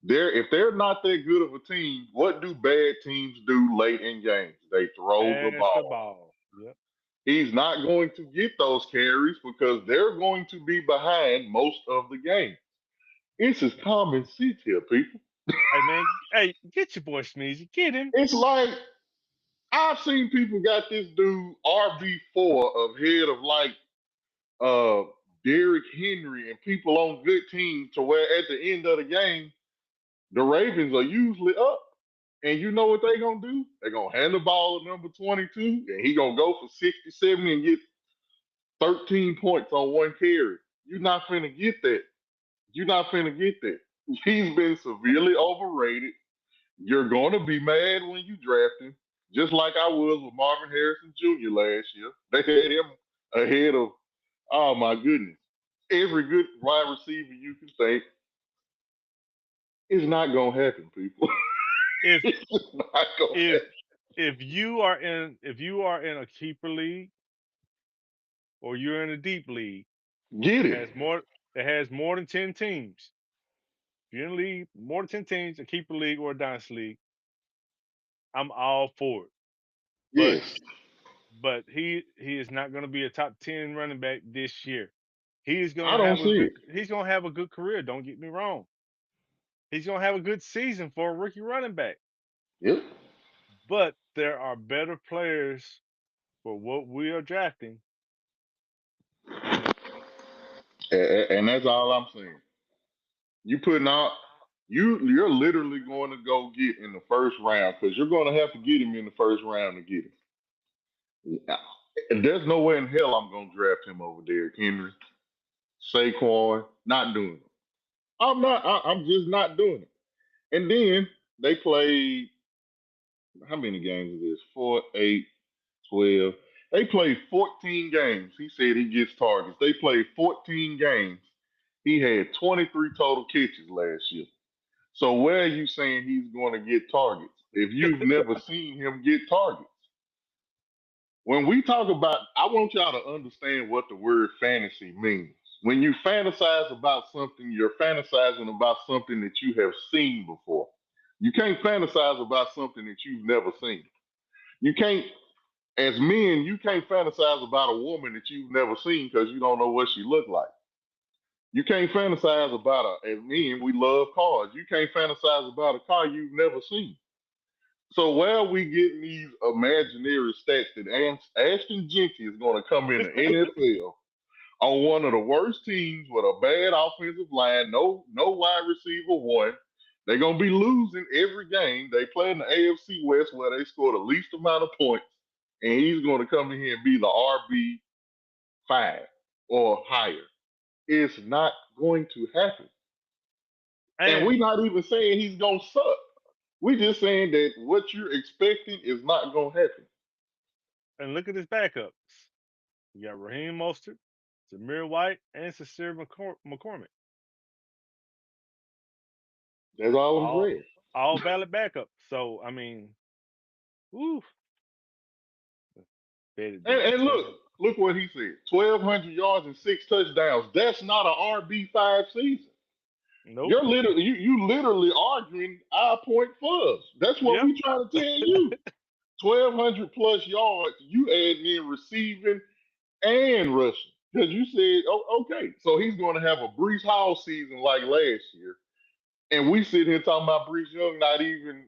If they're not that good of a team, what do bad teams do late in games? They throw the Pass the ball. ball. Yep. He's not going to get those carries because they're going to be behind most of the game. It's just common sense here, people. Hey man, hey, get your boy Smeezy, get him. It's like I've seen people got this dude RB4 of head of like uh Derrick Henry and people on good teams to where at the end of the game, the Ravens are usually up. And you know what they're gonna do? They're gonna hand the ball to number 22, and he gonna go for 60, 70 and get 13 points on one carry. You're not finna get that. You're not finna get that. He's been severely overrated. You're gonna be mad when you draft him, just like I was with Marvin Harrison Jr. last year. They had him ahead of, oh my goodness, every good wide receiver you can think. It's not gonna happen, people. If It's just not gonna if happen. if you are in a keeper league or you're in a deep league Get that it. has more than 10 teams, if you're in a league more than 10 teams, a keeper league or a dynasty league, I'm all for it. But Yes. he is not going to be a top 10 running back this year. He is going I to don't have a see good it. he's going to have a good career, don't get me wrong. He's going to have a good season for a rookie running back. Yep. But there are better players for what we are drafting in the And that's all I'm saying. You putting out you're literally going to go get in the first round because you're going to have to get him in the first round to get him. And there's no way in hell I'm going to draft him over Derrick Henry, Saquon. Not doing it. I'm not. I'm just not doing it. And then they played how many games is this? 4, 8, 12. They played 14 games. He said he gets targets. They played 14 games. He had 23 total catches last year. So where are you saying he's going to get targets if you've never seen him get targets? When we talk about, I want y'all to understand what the word fantasy means. When you fantasize about something, you're fantasizing about something that you have seen before. You can't fantasize about something that you've never seen. You can't, as men, you can't fantasize about a woman that you've never seen because you don't know what she looked like. You can't fantasize about as men, we love cars. You can't fantasize about a car you've never seen. So where are we getting these imaginary stats that Ashton Jenkins is going to come in the NFL on one of the worst teams with a bad offensive line, no wide receiver one. They're going to be losing every game. They play in the AFC West where they score the least amount of points, and he's going to come in here and be the RB5 or higher. It's not going to happen. And and we're not even saying he's going to suck. We're just saying that what you're expecting is not going to happen. and look at his backups. You got Raheem Mostert, Zamir White, and Sincere McCormick. That's all I'm All saying. all valid backups. So I mean, woo, better And, down and too. look what he said: 1,200 yards and 6 touchdowns. That's not an RB5 season. Nope. You're literally you literally arguing our point for us. That's what Yep. we trying to tell you. 1,200 plus yards. You add in receiving and rushing because you said, oh, okay, so he's going to have a Brees Hall season like last year. And we sit here talking about Brees Young not even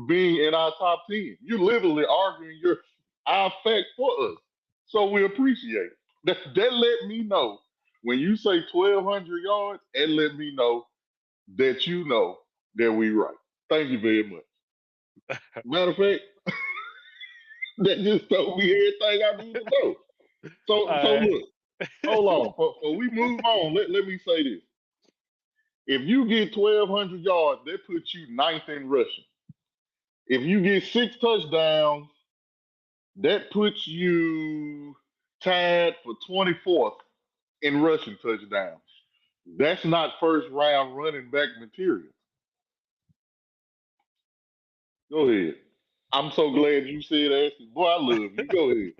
being in our top 10. You're literally arguing our fact for us. So we appreciate it. That let me know when you say 1,200 yards, it let me know that we right. Thank you very much. Matter of fact, that just told me everything I need to know. All So right. look, hold on. Before we move on, let me say this. If you get 1,200 yards, that puts you ninth in rushing. If you get 6 touchdowns, that puts you tied for 24th in rushing touchdowns. That's not first round running back material. Go ahead. I'm so Who? glad you said Ashley. Boy, I love you. Go ahead.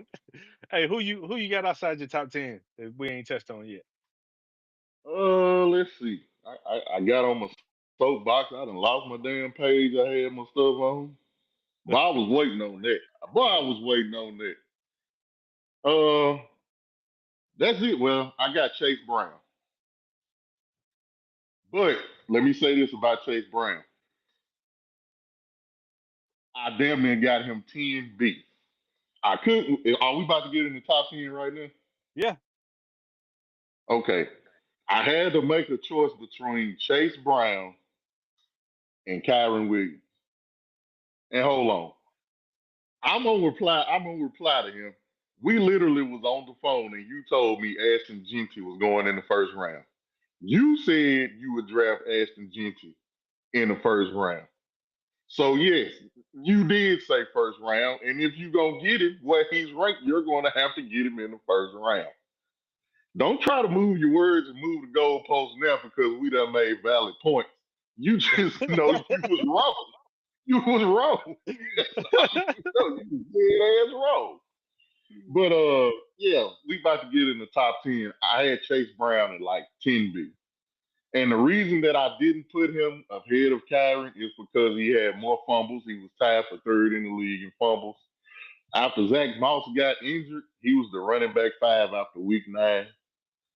Hey, who you got outside your top 10 that we ain't touched on yet? Let's see. I got on my soapbox. I done lost my damn page I had my stuff on. But I was waiting on that. Boy, I was waiting on that. Uh, that's it. Well, I got Chase Brown, but let me say this about Chase Brown. I damn near got him 10B. I couldn't. Are we about to get in the top 10 right now? Yeah. Okay. I had to make a choice between Chase Brown and Kyron Williams. And hold on. I'm gonna reply to him. We literally was on the phone and you told me Ashton Genty was going in the first round. You said you would draft Ashton Genty in the first round. So yes, you did say first round, and if you gonna get him where he's ranked, you're gonna have to get him in the first round. Don't try to move your words and move the goalposts now because we done made valid points. You just know you was wrong. You was wrong. You dead ass wrong. But yeah, we about to get in the top 10. I had Chase Brown at like 10B. And the reason that I didn't put him ahead of Kyron is because he had more fumbles. He was tied for third in the league in fumbles. After Zach Moss got injured, he was the running back 5 after week 9.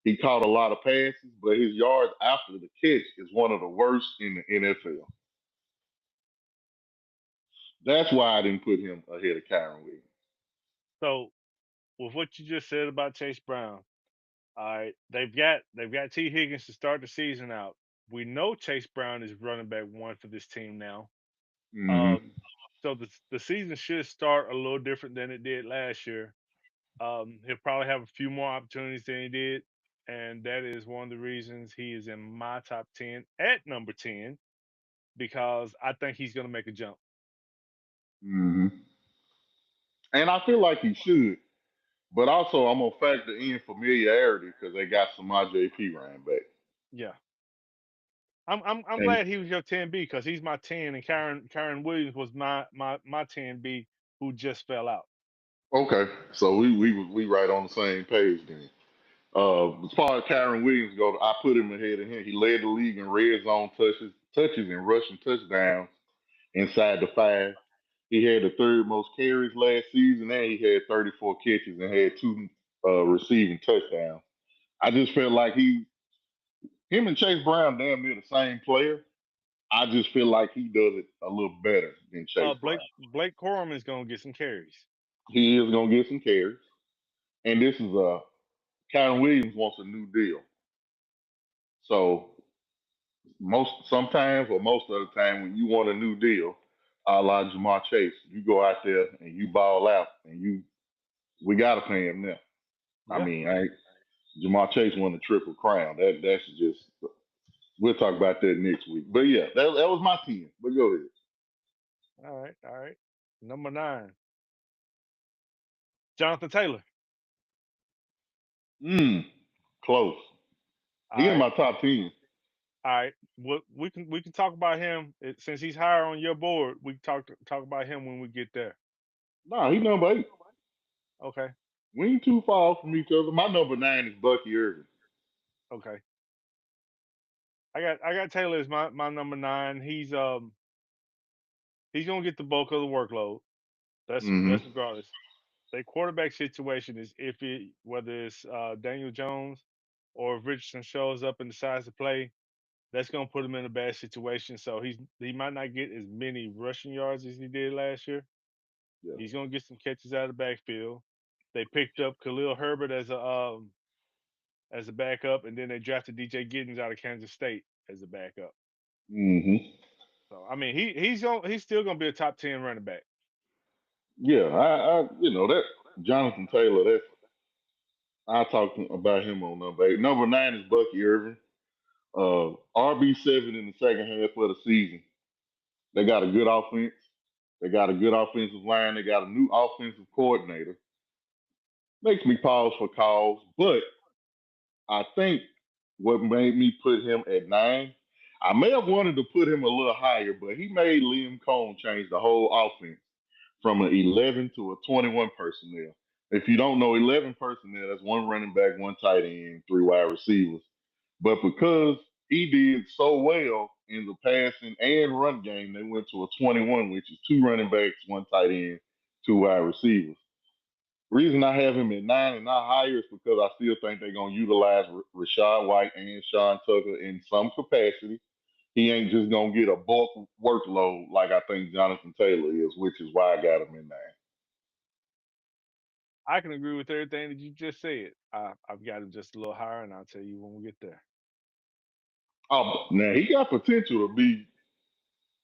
He caught a lot of passes, but his yards after the catch is one of the worst in the NFL. That's why I didn't put him ahead of Kyron Williams. So with what you just said about Chase Brown, all right, they've got T. Higgins to start the season out. We know Chase Brown is running back one for this team now. Mm-hmm. Um, so the season should start a little different than it did last year. He'll probably have a few more opportunities than he did, and that is one of the reasons he is in my top 10 at number 10 because I think he's going to make a jump. Mm-hmm. And I feel like he should. But also, I'm gonna factor in familiarity because they got some JP running back. Yeah, I'm And glad he was your 10B because he's my 10, and Karen Williams was my 10B who just fell out. okay, so we right on the same page then. As far as Kyron Williams goes, I put him ahead of him. He led the league in red zone touches and rushing touchdowns inside the 5. He had the third most carries last season, and he had 34 catches and had 2 receiving touchdowns. I just felt like him and Chase Brown damn near the same player. I just feel like he does it a little better than Chase Brown. Blake Corum is going to get some carries. He is gonna get some carries, and this is Kyron Williams wants a new deal. So sometimes or most of the time when you want a new deal, a la Jamar Chase, you go out there and you ball out, and we gotta pay him now. I Yeah. mean, Jamar Chase won the triple crown. That's just we'll talk about that next week. But yeah, that was my 10. But go ahead. All right. All right. Number 9, Jonathan Taylor. Mm, close. All He in right. my top 10. All right. We can talk about him since he's higher on your board. We can talk about him when we get there. Nah, he number 8. Okay. We ain't too far off from each other. My number 9 is Bucky Irving. Okay. I got Taylor as my number 9. He's gonna get the bulk of the workload. Mm-hmm. That's regardless. Their quarterback situation is iffy, whether it's Daniel Jones or if Richardson shows up and decides to play. That's gonna put him in a bad situation. So he might not get as many rushing yards as he did last year. Yeah. He's gonna get some catches out of the backfield. They picked up Khalil Herbert as a backup, and then they drafted DJ Giddens out of Kansas State as a backup. Mm-hmm. So I mean, he's still gonna be a top 10 running back. Yeah, I that Jonathan Taylor. That's I talked about him on number 8. Number 9 is Bucky Irving. RB7 in the second half of the season. They got a good offense. They got a good offensive line. They got a new offensive coordinator. Makes me pause for calls, but I think what made me put him at 9. I may have wanted to put him a little higher, but he made Liam Cohn change the whole offense from an 11 to a 21 personnel. If you don't know 11 personnel, that's one running back, one tight end, 3 wide receivers. But because he did so well in the passing and run game, they went to a 21, which is 2 running backs, one tight end, 2 wide receivers. Reason I have him at 9 and not higher is because I still think they're gonna utilize Rashad White and Sean Tucker in some capacity. He ain't just gonna get a bulk workload like I think Jonathan Taylor is, which is why I got him in 9. I can agree with everything that you just said. I've got him just a little higher, and I'll tell you when we get there. Oh, now he got potential to be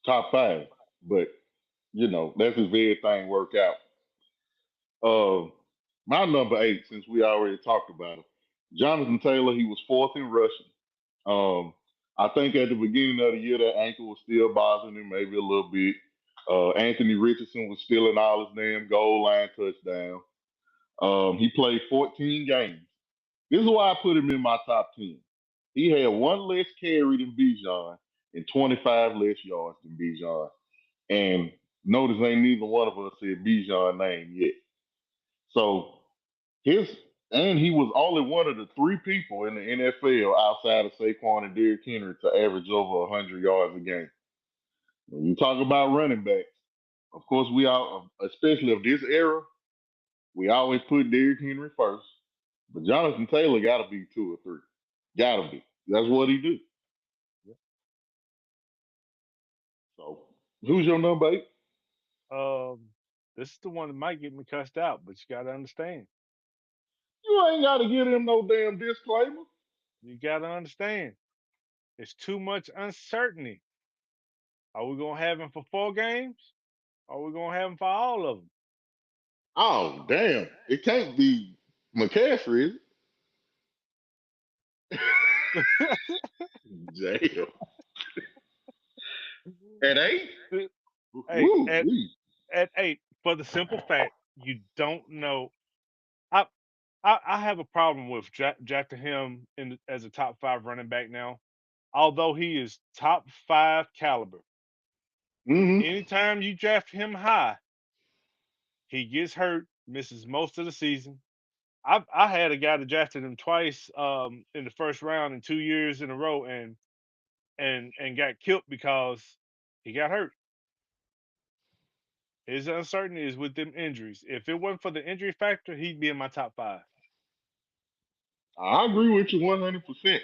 top 5, but that's his very thing work out. Uh, my number 8, since we already talked about him, Jonathan Taylor. He was fourth in rushing. Um, I think at the beginning of the year that ankle was still bothering him, maybe a little bit. Anthony Richardson was stealing all his damn goal line touchdown. He played 14 games. This is why I put him in my top 10. He had one less carry than Bijan and 25 less yards than Bijan. And notice ain't neither one of us said Bijan name yet. So his and he was only one of the 3 people in the NFL outside of Saquon and Derrick Henry to average over 100 yards a game. When you talk about running backs, of course we all, especially of this era, we always put Derrick Henry first. But Jonathan Taylor got to be 2 or 3. Got to be. That's what he do. So who's your number 8? This is the one that might get me cussed out, but you got to understand. You ain't got to give him no damn disclaimer. You got to understand. It's too much uncertainty. Are we gonna have him for 4 games? Or are we gonna have him for all of Oh damn! It can't be McCaffrey, is them? it? Damn. At 8? Hey, Woo at wee. at 8, for the simple fact you don't know. I I have a problem with drafting him as a top 5 running back now. Although he is top 5 caliber, Mm-hmm. anytime you draft him high, he gets hurt, misses most of the season. I had a guy that drafted him twice in the first round in 2 years in a row, and got killed because he got hurt. His uncertainty is with them injuries. If it wasn't for the injury factor, he'd be in my top 5. I agree with you 100%.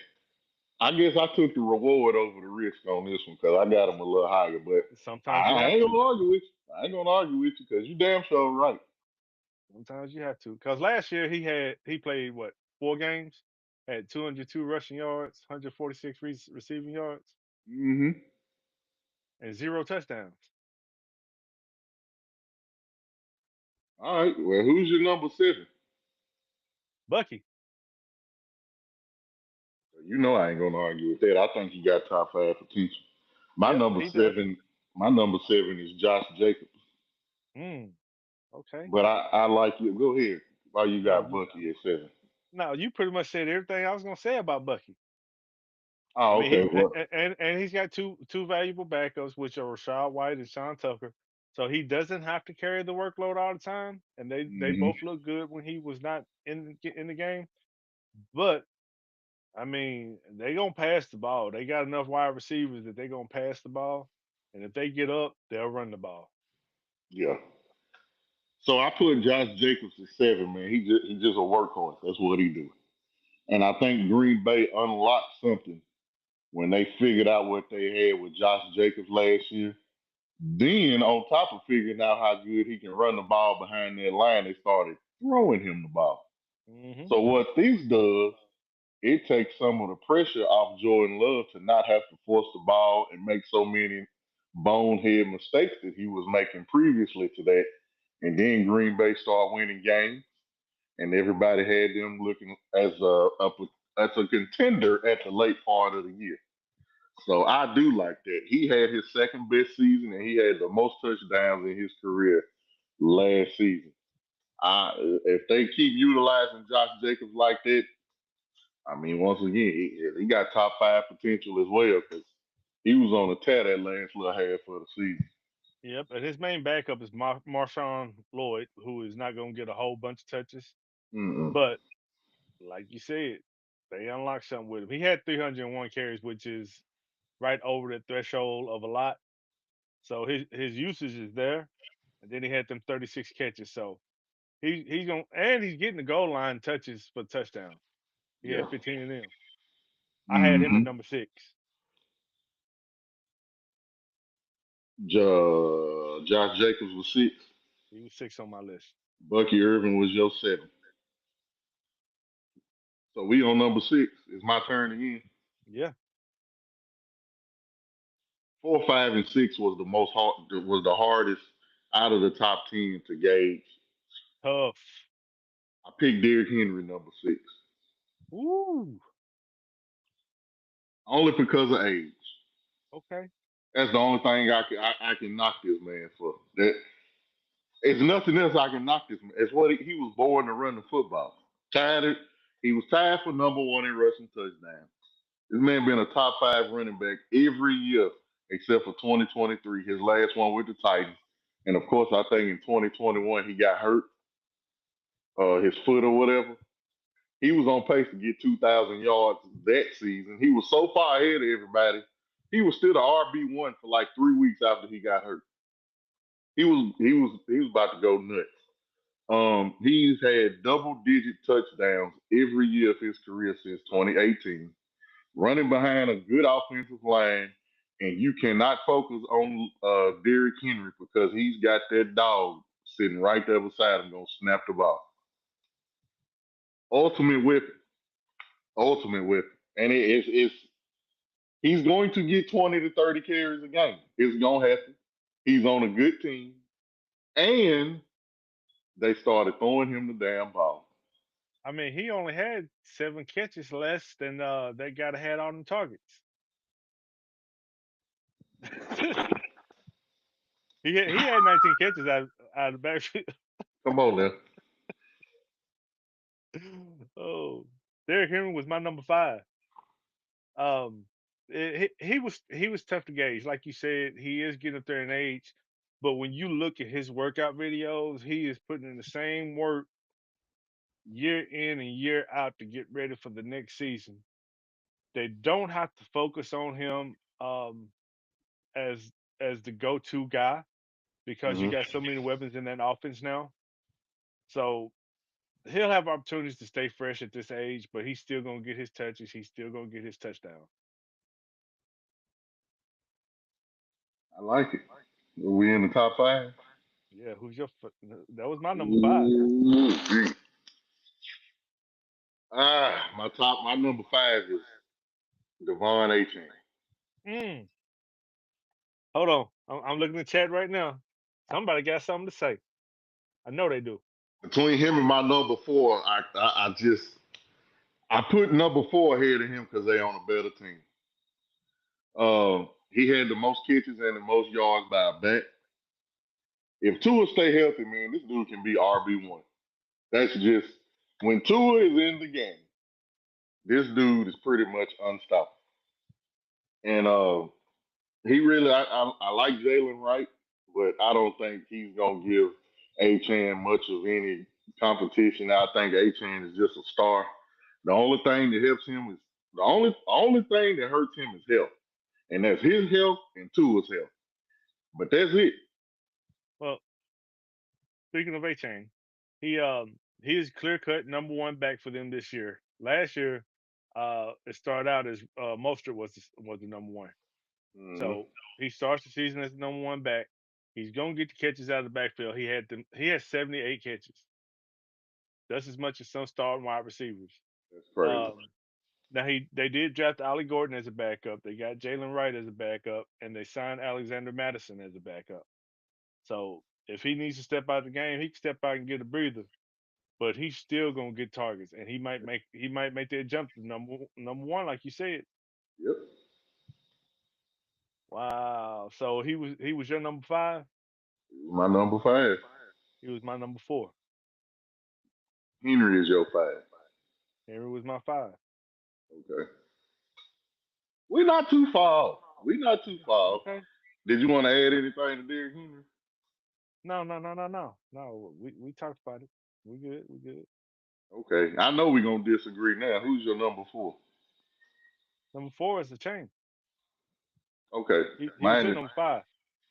I guess I took the reward over the risk on this one because I got him a little higher, but Sometimes you I have ain't to. gonna argue with you. I ain't gonna argue with you because you damn sure right. Sometimes you have to. Because last year he played what, 4 games, had 202 rushing yards, 146 receiving yards, Mm-hmm. and 0 touchdowns. All right. Well, who's your number 7? Bucky. You know I ain't gonna argue with that. I think he got top 5 potential. My Yep, number he does. 7, my number 7 is Josh Jacobs. Mm, okay. But I like you. Go ahead. Why you No, got Bucky at 7? you pretty much said everything I was gonna say about Bucky. I Oh, mean, okay. Well, and he's got two valuable backups, which are Rashad White and Sean Tucker. So he doesn't have to carry the workload all the time, and they mhm. both look good when he was not in the game. But I mean, they gonna pass the ball. They got enough wide receivers that they gonna pass the ball, and if they get up, they'll run the ball. Yeah. So I put Josh Jacobs at 7, man. He just a workhorse. That's what he do. And I think Green Bay unlocked something when they figured out what they had with Josh Jacobs last year. Then on top of figuring out how good he can run the ball behind that line, they started throwing him the ball. Hmm. So what this does, it takes some of the pressure off Jordan Love to not have to force the ball and make so many bonehead mistakes that he was making previously to that. And then Green Bay started winning games, and everybody had them looking as a contender at the late part of the year. So I do like that. He had his second best season, and he had the most touchdowns in his career last season. If they keep utilizing Josh Jacobs like that, I mean, once again, he got top 5 potential as well because he was on the tear that last little half of the season. Yep, and his main backup is Marshawn Lloyd, who is not gonna get a whole bunch of touches. Mm-mm. But like you said, they unlocked something with him. He had 301 carries, which is right over the threshold of a lot. So his usage is there, and then he had them 36 catches. So He's gonna and he's getting the goal line touches for touchdown. He Yeah. had 15 of them. I had him at Mm-hmm. number 6. Josh Jacobs was 6. He was 6 on my list. Bucky Irvin was your 7. So we on number 6. It's my turn again. Yeah, 4, 5, and 6 was the hardest out of the top 10 to gauge. tough. I picked Derrick Henry number 6, Ooh, only because of age. okay. That's the only thing I can knock this man for. That it's nothing else I can knock this man. It's what he was born to run the football. He was tied for number 1 in rushing touchdowns. This man been a top 5 running back every year except for 2023, his last one with the Titans. And of course, I think in 2021 he got hurt, his foot or whatever. He was on pace to get 2,000 yards that season. He was so far ahead of everybody. He was still the RB1 for like 3 weeks after he got hurt. He was about to go nuts. He's had double-digit touchdowns every year of his career since 2018. Running behind a good offensive line, and you cannot focus on Derrick Henry because he's got that dog sitting right there beside him, gonna snap the ball. Ultimate weapon, ultimate weapon, and it's he's going to get 20 to 30 carries a game. It's gonna happen. He's on a good team, and they started throwing him the damn ball. I mean, he only had 7 catches less than that guy that had all them targets. he had 19 catches out of the backfield. Come on now. Oh, Derrick Henry was my number 5. Um, he was tough to gauge. Like you said, he is getting up there in age, but when you look at his workout videos, he is putting in the same work year in and year out to get ready for the next season. They don't have to focus on him as the go-to guy because you Hmm. got so many weapons in that offense now. So he'll have opportunities to stay fresh at this age, but he's still gonna get his touches. He's still gonna get his touchdown. I like it. We in the top 5. Yeah, that was my number 5. Ooh, my number 5 is Devon A-Chain. Mm. Hold on, I'm looking at the chat right now. Somebody got something to say. I know they do. Between him and my number 4, I put number 4 ahead of him because they on a better team. He had the most catches and the most yards by a back. If Tua stay healthy, man, this dude can be RB1. That's just when Tua is in the game, this dude is pretty much unstoppable. And he really, I like Jalen Wright, but I don't think he's gonna give A-Chan much of any competition. I think A-Chan is just a star. The only thing that helps him is the only thing that hurts him is health, and that's his health and Tua's health. But that's it. Well, speaking of A-Chain, he is clear cut number 1 back for them this year. Last year, it started out as Mostert was the number 1. Mm-hmm. So he starts the season as the number 1 back. He's gonna get the catches out of the backfield. He had 78 catches. That's as much as some starting wide receivers. That's crazy. Um, Now they did draft Ollie Gordon as a backup. They got Jalen Wright as a backup, and they signed Alexander Madison as a backup. So if he needs to step out of the game, he can step out and get a breather. But he's still gonna get targets, and he might make that jump to number 1, like you said. Yep. Wow. So he was your number 5. My number 5. He was my number 4. Henry is your 5. Henry was my 5. Okay. We're not too far off. We're not too far off. Okay. Did you want to add anything to Derrick Henry? No, no, no, no, no, no. We talked about it. We good. We good. Okay. I know we're going to disagree now. Who's your number 4? Number 4 is the chain. Okay. He was Mine your is number 5.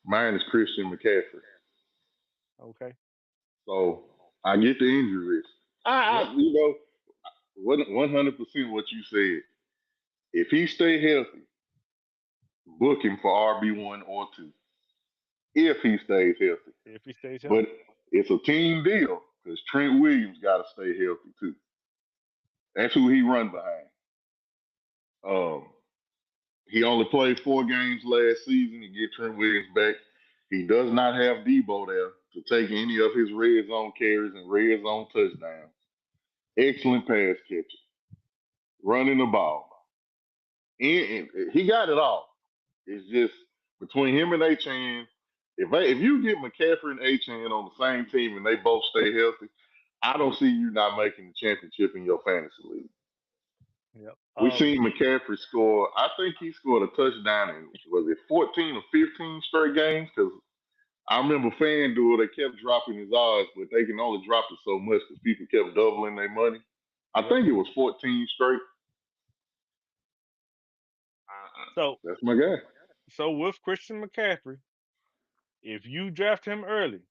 mine is Christian McCaffrey. Okay. So I get the injury risk. Yep. 100% what you said. If he stay healthy, book him for RB1 or 2. If he stays healthy. If he stays But healthy. it's a team deal because Trent Williams got to stay healthy too. That's who he run behind. Um, he only played 4 games last season to get Trent Williams back. He does not have Debo there to take any of his red zone carries and red zone touchdowns. Excellent pass catcher, running the ball. And he got it all. It's just between him and Achane. If you get McCaffrey and Achane on the same team and they both stay healthy, I don't see you not making the championship in your fantasy league. Yep. We seen McCaffrey score. I think he scored a touchdown in was it 14 or 15 straight games? Because I remember FanDuel they kept dropping his odds, but they can only drop it so much because people kept doubling their money. I think it was 14 straight. So that's my guy. So with Christian McCaffrey, if you draft him early,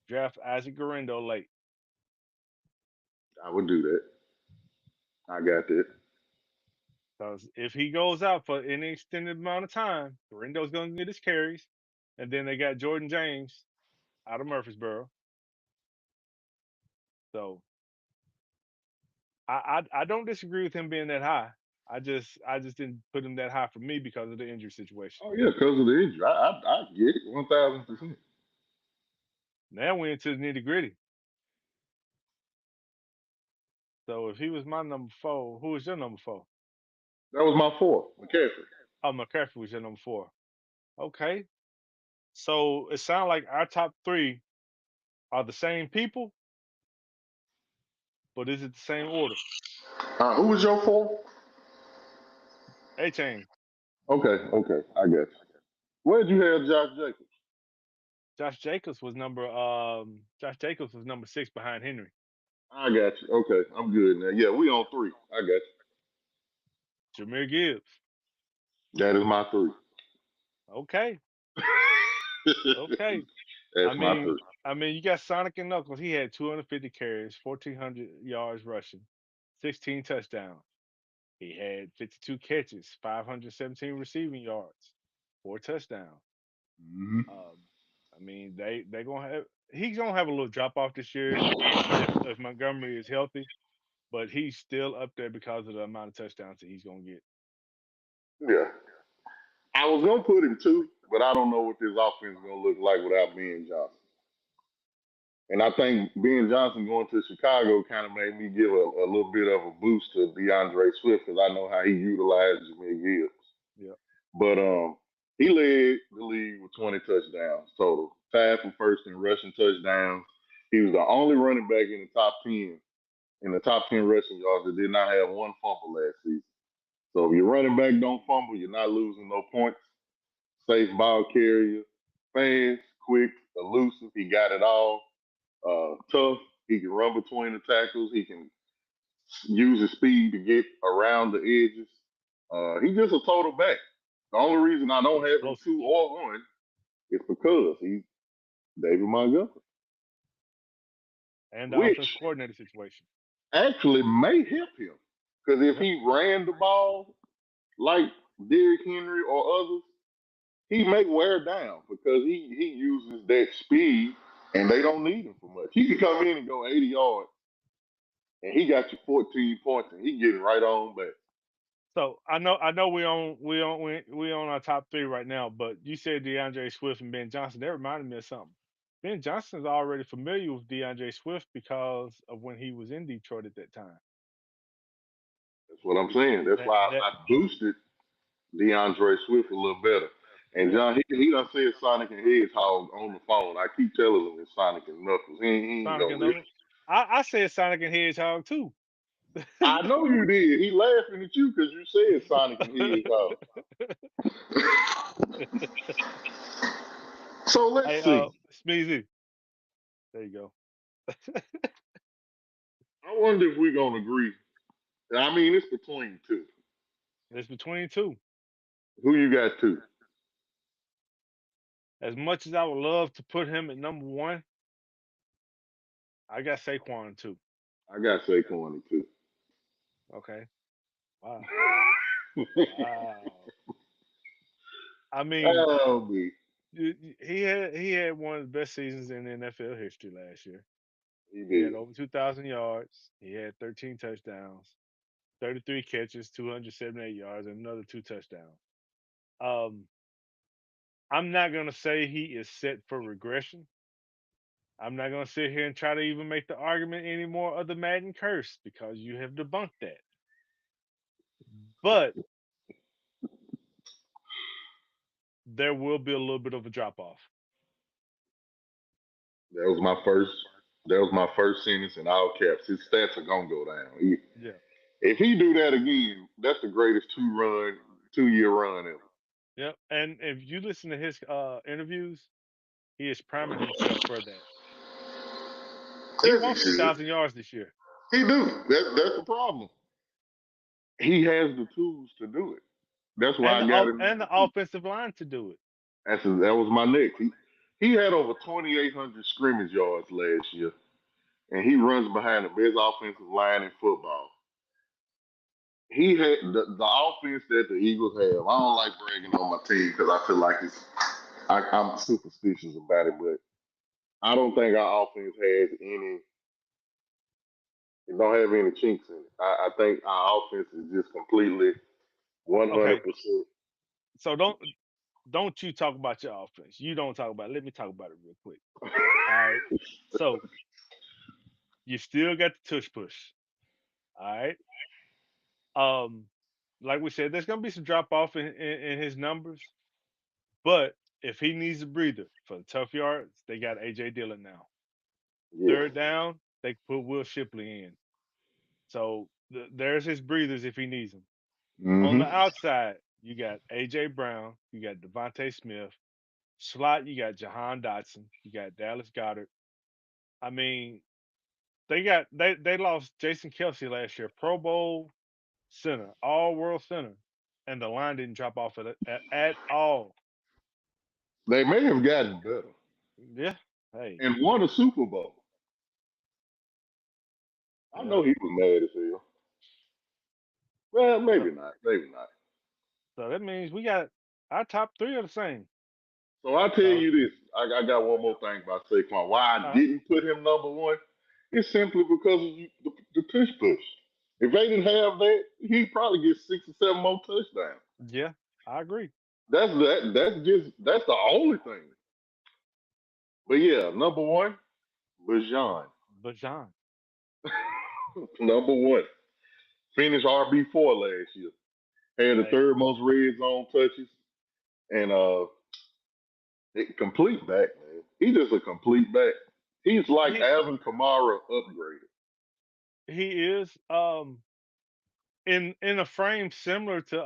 draft Isaac Guerrero late. I would do that. I got that. Because if he goes out for any extended amount of time, Guerrero's going to get his carries. And then they got Jordan James out of Murfreesboro. So I don't disagree with him being that high. I just didn't put him that high for me because of the injury situation. Oh yeah, because of the injury. I get it 1,000%. Now we're into the nitty gritty. So if he was my number 4, who was your number 4? That was my 4, McCaffrey. Oh, McCaffrey was your number 4. Okay. So it sounds like our top 3 are the same people, but is it the same order? Who was your 4? Achane. Okay, I got you. Where'd you have Josh Jacobs? Josh Jacobs was number 6 behind Henry. I got you. Okay, I'm good now. Yeah, we on 3. I got you. Jahmyr Gibbs. That is my 3. Okay. Okay. That's my 3. I mean, you got Sonic and Knuckles. He had 250 carries, 1,400 yards rushing, 16 touchdowns. He had 52 catches, 517 receiving yards, 4 touchdowns. Mm-hmm. I mean, they gonna have he's gonna have a little drop off this year if Montgomery is healthy, but he's still up there because of the amount of touchdowns that he's gonna get. Yeah. I was gonna put him 2, but I don't know what this offense is gonna look like without Ben Johnson. And I think Ben Johnson going to Chicago kind of made me give a little bit of a boost to DeAndre Swift because I know how he utilizes Jahmyr Gibbs. Yeah. But he led the league with 20 touchdowns total, tied for first in rushing touchdowns. He was the only running back in the top 10 rushing yards that did not have one fumble last season. So if your running back don't fumble, you're not losing no points. Safe ball carrier, fast, quick, elusive. He got it all. Tough. He can run between the tackles. He can use his speed to get around the edges. He's just a total back. The only reason I don't have him 2 or 1 is because he's David Montgomery. And the offensive coordinator situation. Actually may help him. Because if he ran the ball like Derrick Henry or others, he may wear down because he uses that speed and they don't need him for much. He can come in and go 80 yards and he got you 14 points and he getting right on back. So I know we on our top 3 right now, but you said DeAndre Swift and Ben Johnson. That reminded me of something. Ben Johnson's already familiar with DeAndre Swift because of when he was in Detroit at that time. That's what I'm saying. That's why I boosted DeAndre Swift a little better. And John, he done said Sonic and Hedgehog on the phone. I keep telling him it's Sonic and Knuckles. He ain't Sonic and Knuckles. I said Sonic and Hedgehog too. I know you did. He laughing at you because you said Sonic and Hedgehog. So let's see. Smeezy. There you go. I wonder if we're gonna agree. I mean, it's between 2. It's between 2. Who you got 2? As much as I would love to put him at number 1, I got Saquon too. I got Saquon too. Okay. Wow. Wow. I mean, Oh, me. he had one of the best seasons in NFL history last year. He He had did. over 2,000 yards. He had 13 touchdowns, 33 catches, 278 yards, and another two touchdowns. Um, I'm not gonna say he is set for regression. I'm not gonna sit here and try to even make the argument anymore of the Madden curse because you have debunked that. But there will be a little bit of a drop off. That was my first. That was my first sentence in all caps. His stats are gonna go down. Yeah. If he do that again, that's the greatest 2 year run ever. Yep. And if you listen to his interviews, he is priming himself for that. He Yes, he wants two should. thousand yards this year. He do. That's the problem. He has the tools to do it. That's why And I the got off him and number the two. offensive line to do it. That was my next. He had over 2,800 scrimmage yards last year, and he runs behind the best offensive line in football. He had the offense that the Eagles have. I don't like bragging on my team because I feel like I'm superstitious about it, but I don't think our offense has any. It don't have any chinks in it. I think our offense is just completely Okay. 100%. So don't you talk about your offense. You don't talk about it. Let me talk about it real quick. All right. So you still got the tush push. All right. Um, like we said, there's gonna be some drop off in his numbers, but if he needs a breather for the tough yards, they got AJ Dillon now. Yes. Third down, they put Will Shipley in. So there's his breathers if he needs them. On the Mm-hmm. outside, you got AJ Brown, you got Devontae Smith. Slot, you got Jahan Dotson, you got Dallas Goddard. I mean, they lost Jason Kelsey last year, Pro Bowl center, All World center, and the line didn't drop off at all. They may have gotten better Yeah, hey, and won a Super Bowl. I yeah. know he was mad as hell. Well, So, maybe not. Maybe not. so that means we got our top three are the same. So I'll tell So, you this. I got one more thing about Saquon. Why I uh, didn't put him number one is simply because of the push push. If they didn't have that, he'd probably get 6 or 7 more touchdowns. yeah, I agree. That's the only thing. But yeah, number one, Bijan. But John, Number one. Finished RB4 last year. Had the hey, third most red zone touches and complete back, man. He's just a complete back. He's like he Alvin Kamara upgraded. he is in a frame similar to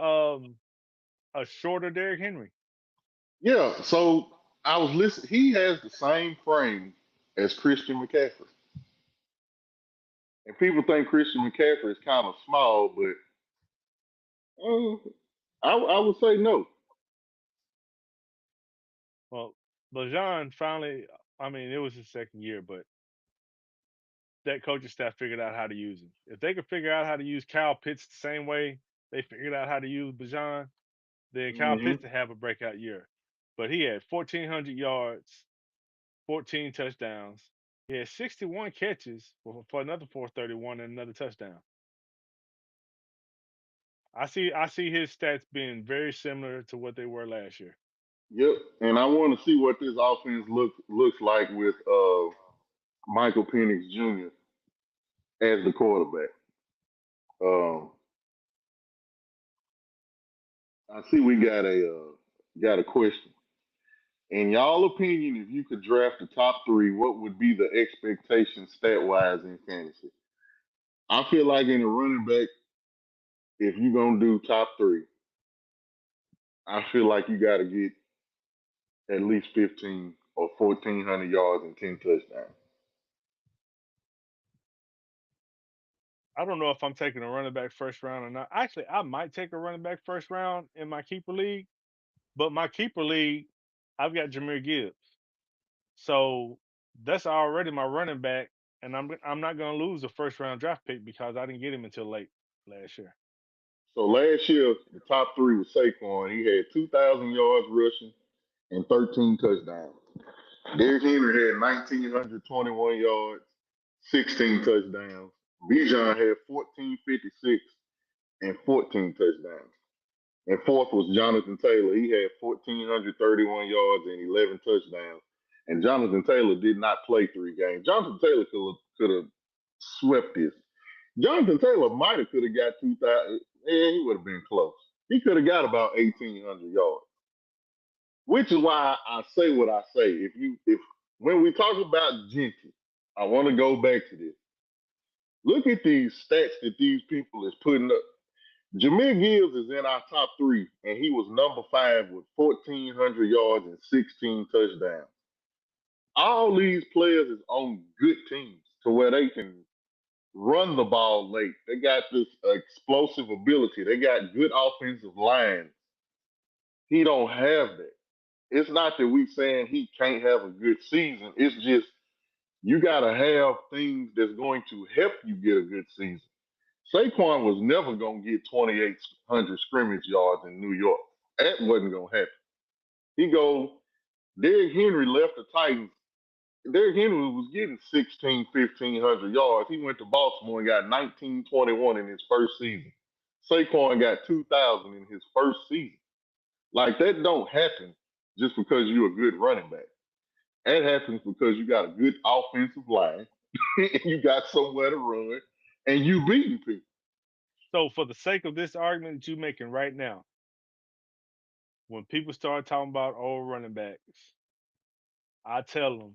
a shorter Derrick Henry. Yeah, so I was listening. He has the same frame as Christian McCaffrey. And people think Christian McCaffrey is kind of small, but uh, I would say no. Well, Bijan finally, I mean, it was his second year, but that coaching staff figured out how to use him. If they could figure out how to use Kyle Pitts the same way they figured out how to use Bijan, then Kyle Hmm. Pitts to have a breakout year. But he had 1,400 yards, 14 touchdowns. He had 61 catches for another 431 and another touchdown. I see his stats being very similar to what they were last year. Yep. And I want to see what this offense looks like with Michael Penix Jr. as the quarterback. Um, I see we got a question. In y'all opinion, if you could draft the top three, what would be the expectation stat wise in fantasy? I feel like in a running back, if you're gonna do top three, I feel like you got to get at least 15 or 1,400 yards and 10 touchdowns. I don't know if I'm taking a running back first round or not. Actually, I might take a running back first round in my keeper league, but my keeper league, I've got Jameer Gibbs. So that's already my running back, And I'm not gonna lose a first round draft pick because I didn't get him until late last year. So last year, the top three was Saquon. He had 2,000 yards rushing and 13 touchdowns. Derrick Henry had 1,921 yards, 16 touchdowns. Bijan had 1,456 and 14 touchdowns. And fourth was Jonathan Taylor. He had 1,431 yards and 11 touchdowns. And Jonathan Taylor did not play 3 games. Jonathan Taylor could have swept this. Jonathan Taylor might have could have got 2,000. Yeah, he would have been close. He could have got about 1,800 yards. Which is why I say what I say. If when we talk about Jenkins, I want to go back to this. Look at these stats that these people is putting up. Jameer Gibbs is in our top three, and he was number 5 with 1,400 yards and 16 touchdowns. All these players is on good teams to where they can run the ball late. They got this explosive ability. They got good offensive lines. He don't have that. It's not that we saying he can't have a good season. It's just you got to have things that's going to help you get a good season. Saquon was never going to get 2,800 scrimmage yards in New York. That wasn't going to happen. He goes, Derrick Henry left the Titans. Derrick Henry was getting 1,500 yards. He went to Baltimore and got 1,921 in his first season. Saquon got 2,000 in his first season. Like, that don't happen just because you're a good running back. That happens because you got a good offensive line, and you got somewhere to run, and you beating people. So for the sake of this argument that you're making right now, when people start talking about old running backs, I tell them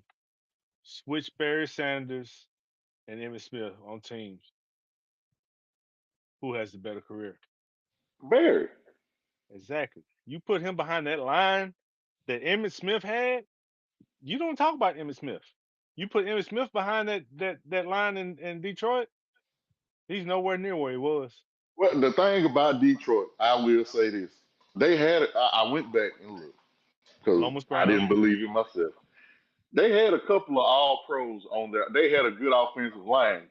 switch Barry Sanders and Emmitt Smith on teams. Who has the better career? Barry. Exactly. You put him behind that line that Emmitt Smith had. You don't talk about Emmitt Smith. You put Emmitt Smith behind that line in Detroit. He's nowhere near where he was. Well, the thing about Detroit, I will say this. They had, I went back and looked because Lomas I Brown. didn't believe it myself. They had a couple of all pros on there. They had a good offensive line.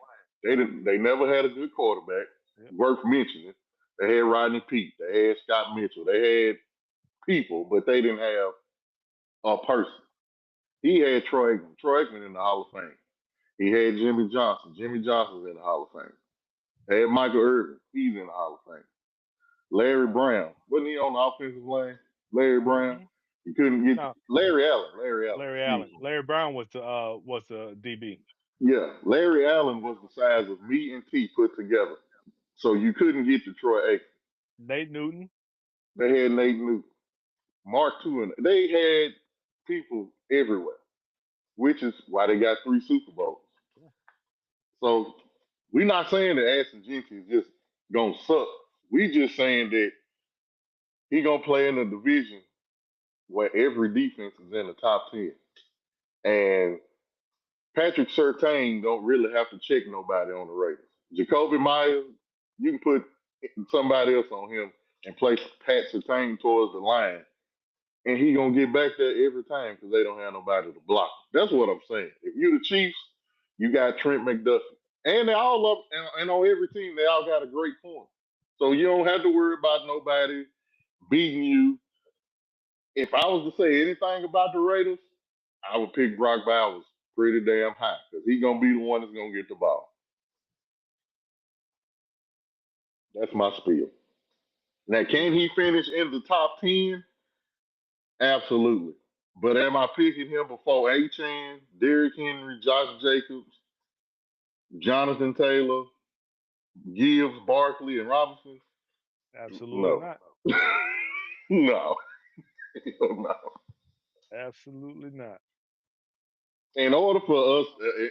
They never had a good quarterback, Yep. worth mentioning. They had Rodney Peete. They had Scott Mitchell. They had people, but they didn't have a person. He had Troy Aikman. Troy Aikman in the Hall of Fame. He had Jimmy Johnson. Jimmy Johnson's in the Hall of Fame. They had Michael Irvin. He's in the Hall of Fame. Larry Brown. Wasn't he on the offensive line? Larry Brown. Mm-hmm. He couldn't get No, Larry Allen. Larry Allen. Larry Excuse Allen. me. Larry Brown was the DB. Yeah, Larry Allen was the size of me and T put together. So you couldn't get to Troy Aikman. Nate Newton. They had Nate Newton, Mark Twain. They had people everywhere, which is why they got 3 Super Bowls. So we're not saying that Ashton Jenkins just gonna suck. We just saying that he gonna play in a division where every defense is in the top 10. And Patrick Surtain don't really have to check nobody on the Raiders. Jacoby Myers, you can put somebody else on him and place Pat Surtain towards the line, and he gonna get back there every time because they don't have nobody to block. That's what I'm saying. If you the Chiefs, you got Trent McDuffie, and they all up and on every team they all got a great corner, so you don't have to worry about nobody beating you. If I was to say anything about the Raiders, I would pick Brock Bowers pretty damn high because he's gonna be the one that's gonna get the ball. That's my spiel. Now, can he finish in the top 10? Absolutely. But am I picking him before Achan, Derrick Henry, Josh Jacobs, Jonathan Taylor, Gibbs, Barkley, and Robinson? Absolutely No. not. No. No. Absolutely not. In order for us,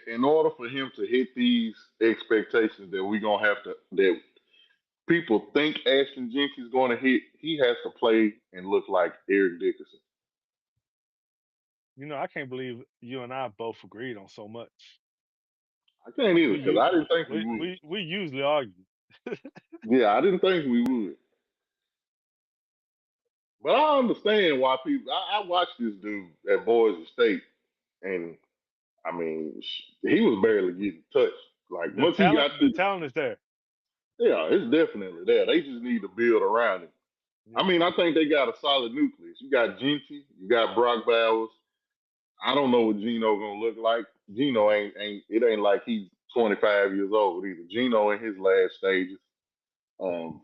in order for him to hit these expectations that we're gonna have to, that people think Ashton Jenkins going to hit, he has to play and look like Eric Dickerson. You know, I can't believe you and I both agreed on so much. I can't either We because u- I didn't think we we, would. we usually argue. Yeah, I didn't think we would. But I understand why people. I watched this dude at Boise State, and I mean, he was barely getting touched. Like The once he got talent, the to, talent is there. yeah, it's definitely there. They just need to build around him. Yeah. I mean, I think they got a solid nucleus. You got Genty, you got Brock Bowers. I don't know what Geno gonna look like. Geno ain't it ain't like he's 25 years old either. Geno in his last stages. Um,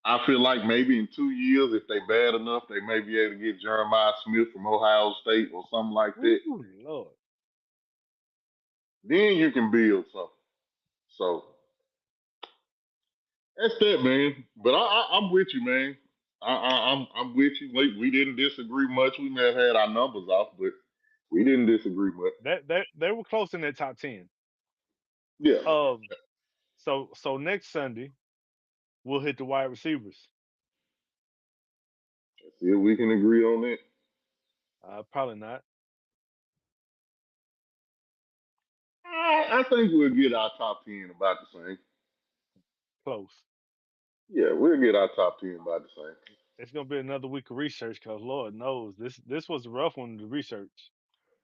I feel like maybe in 2 years, if they bad enough, they may be able to get Jeremiah Smith from Ohio State or something like that. Ooh, Lord. Then you can build something. So that's that, man. But I'm with you, man. I'm with you. We didn't disagree much. We may have had our numbers off, but we didn't disagree much. They were close in that top 10. Yeah. So next Sunday we'll hit the wide receivers. See if we can agree on that. Probably not. I think we'll get our top 10 about the same. Close. Yeah, we'll get our top 10 about the same. It's gonna be another week of research because Lord knows this was a rough one to research.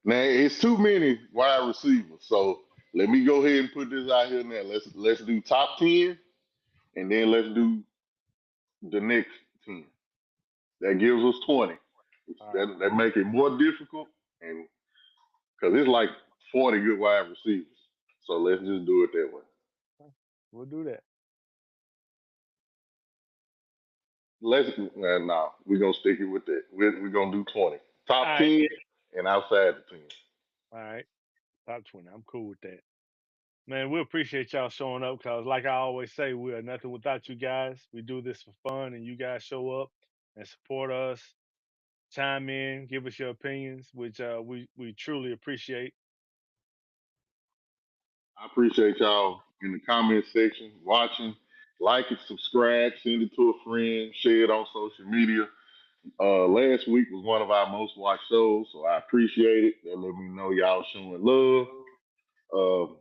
Now it's too many wide receivers, so let me go ahead and put this out here now. Let's do top 10, and then let's do the next 10. That gives us 20. That make it more difficult, and because it's like 40 good wide receivers. So let's just do it that way. We'll do that. Nah, we're gonna stick it with that. We're gonna do 20. Top All 10 right. and outside the 10. All right. Top 20. I'm cool with that. Man, we appreciate y'all showing up because, like I always say, we are nothing without you guys. We do this for fun, and you guys show up and support us, chime in, give us your opinions, which we truly appreciate. I appreciate y'all in the comment section watching. Like it, subscribe, send it to a friend, share it on social media. Last week was one of our most watched shows, so I appreciate it. That let me know y'all showing love.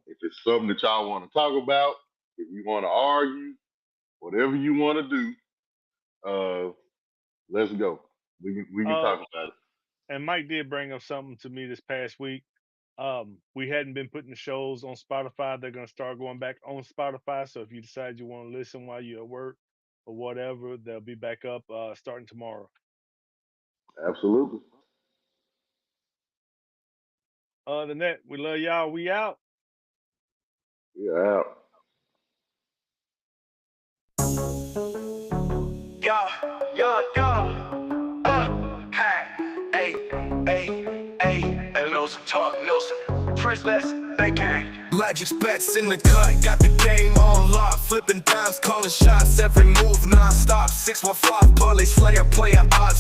If it's something that y'all want to talk about, if you want to argue, whatever you want to do, let's go. We can talk about it. And Mike did bring up something to me this past week. We hadn't been putting the shows on Spotify. They're gonna start going back on Spotify. So if you decide you want to listen while you're at work or whatever, they'll be back up starting tomorrow. Absolutely. Other than that, we love y'all. We out. Yeah. And Nelson talk, Nelson. Princess, they gang. Magic's bets in the cut, got the game on lock. Flipping dimes, calling shots, every move non-stop. 615, bully, slayer, player, odds.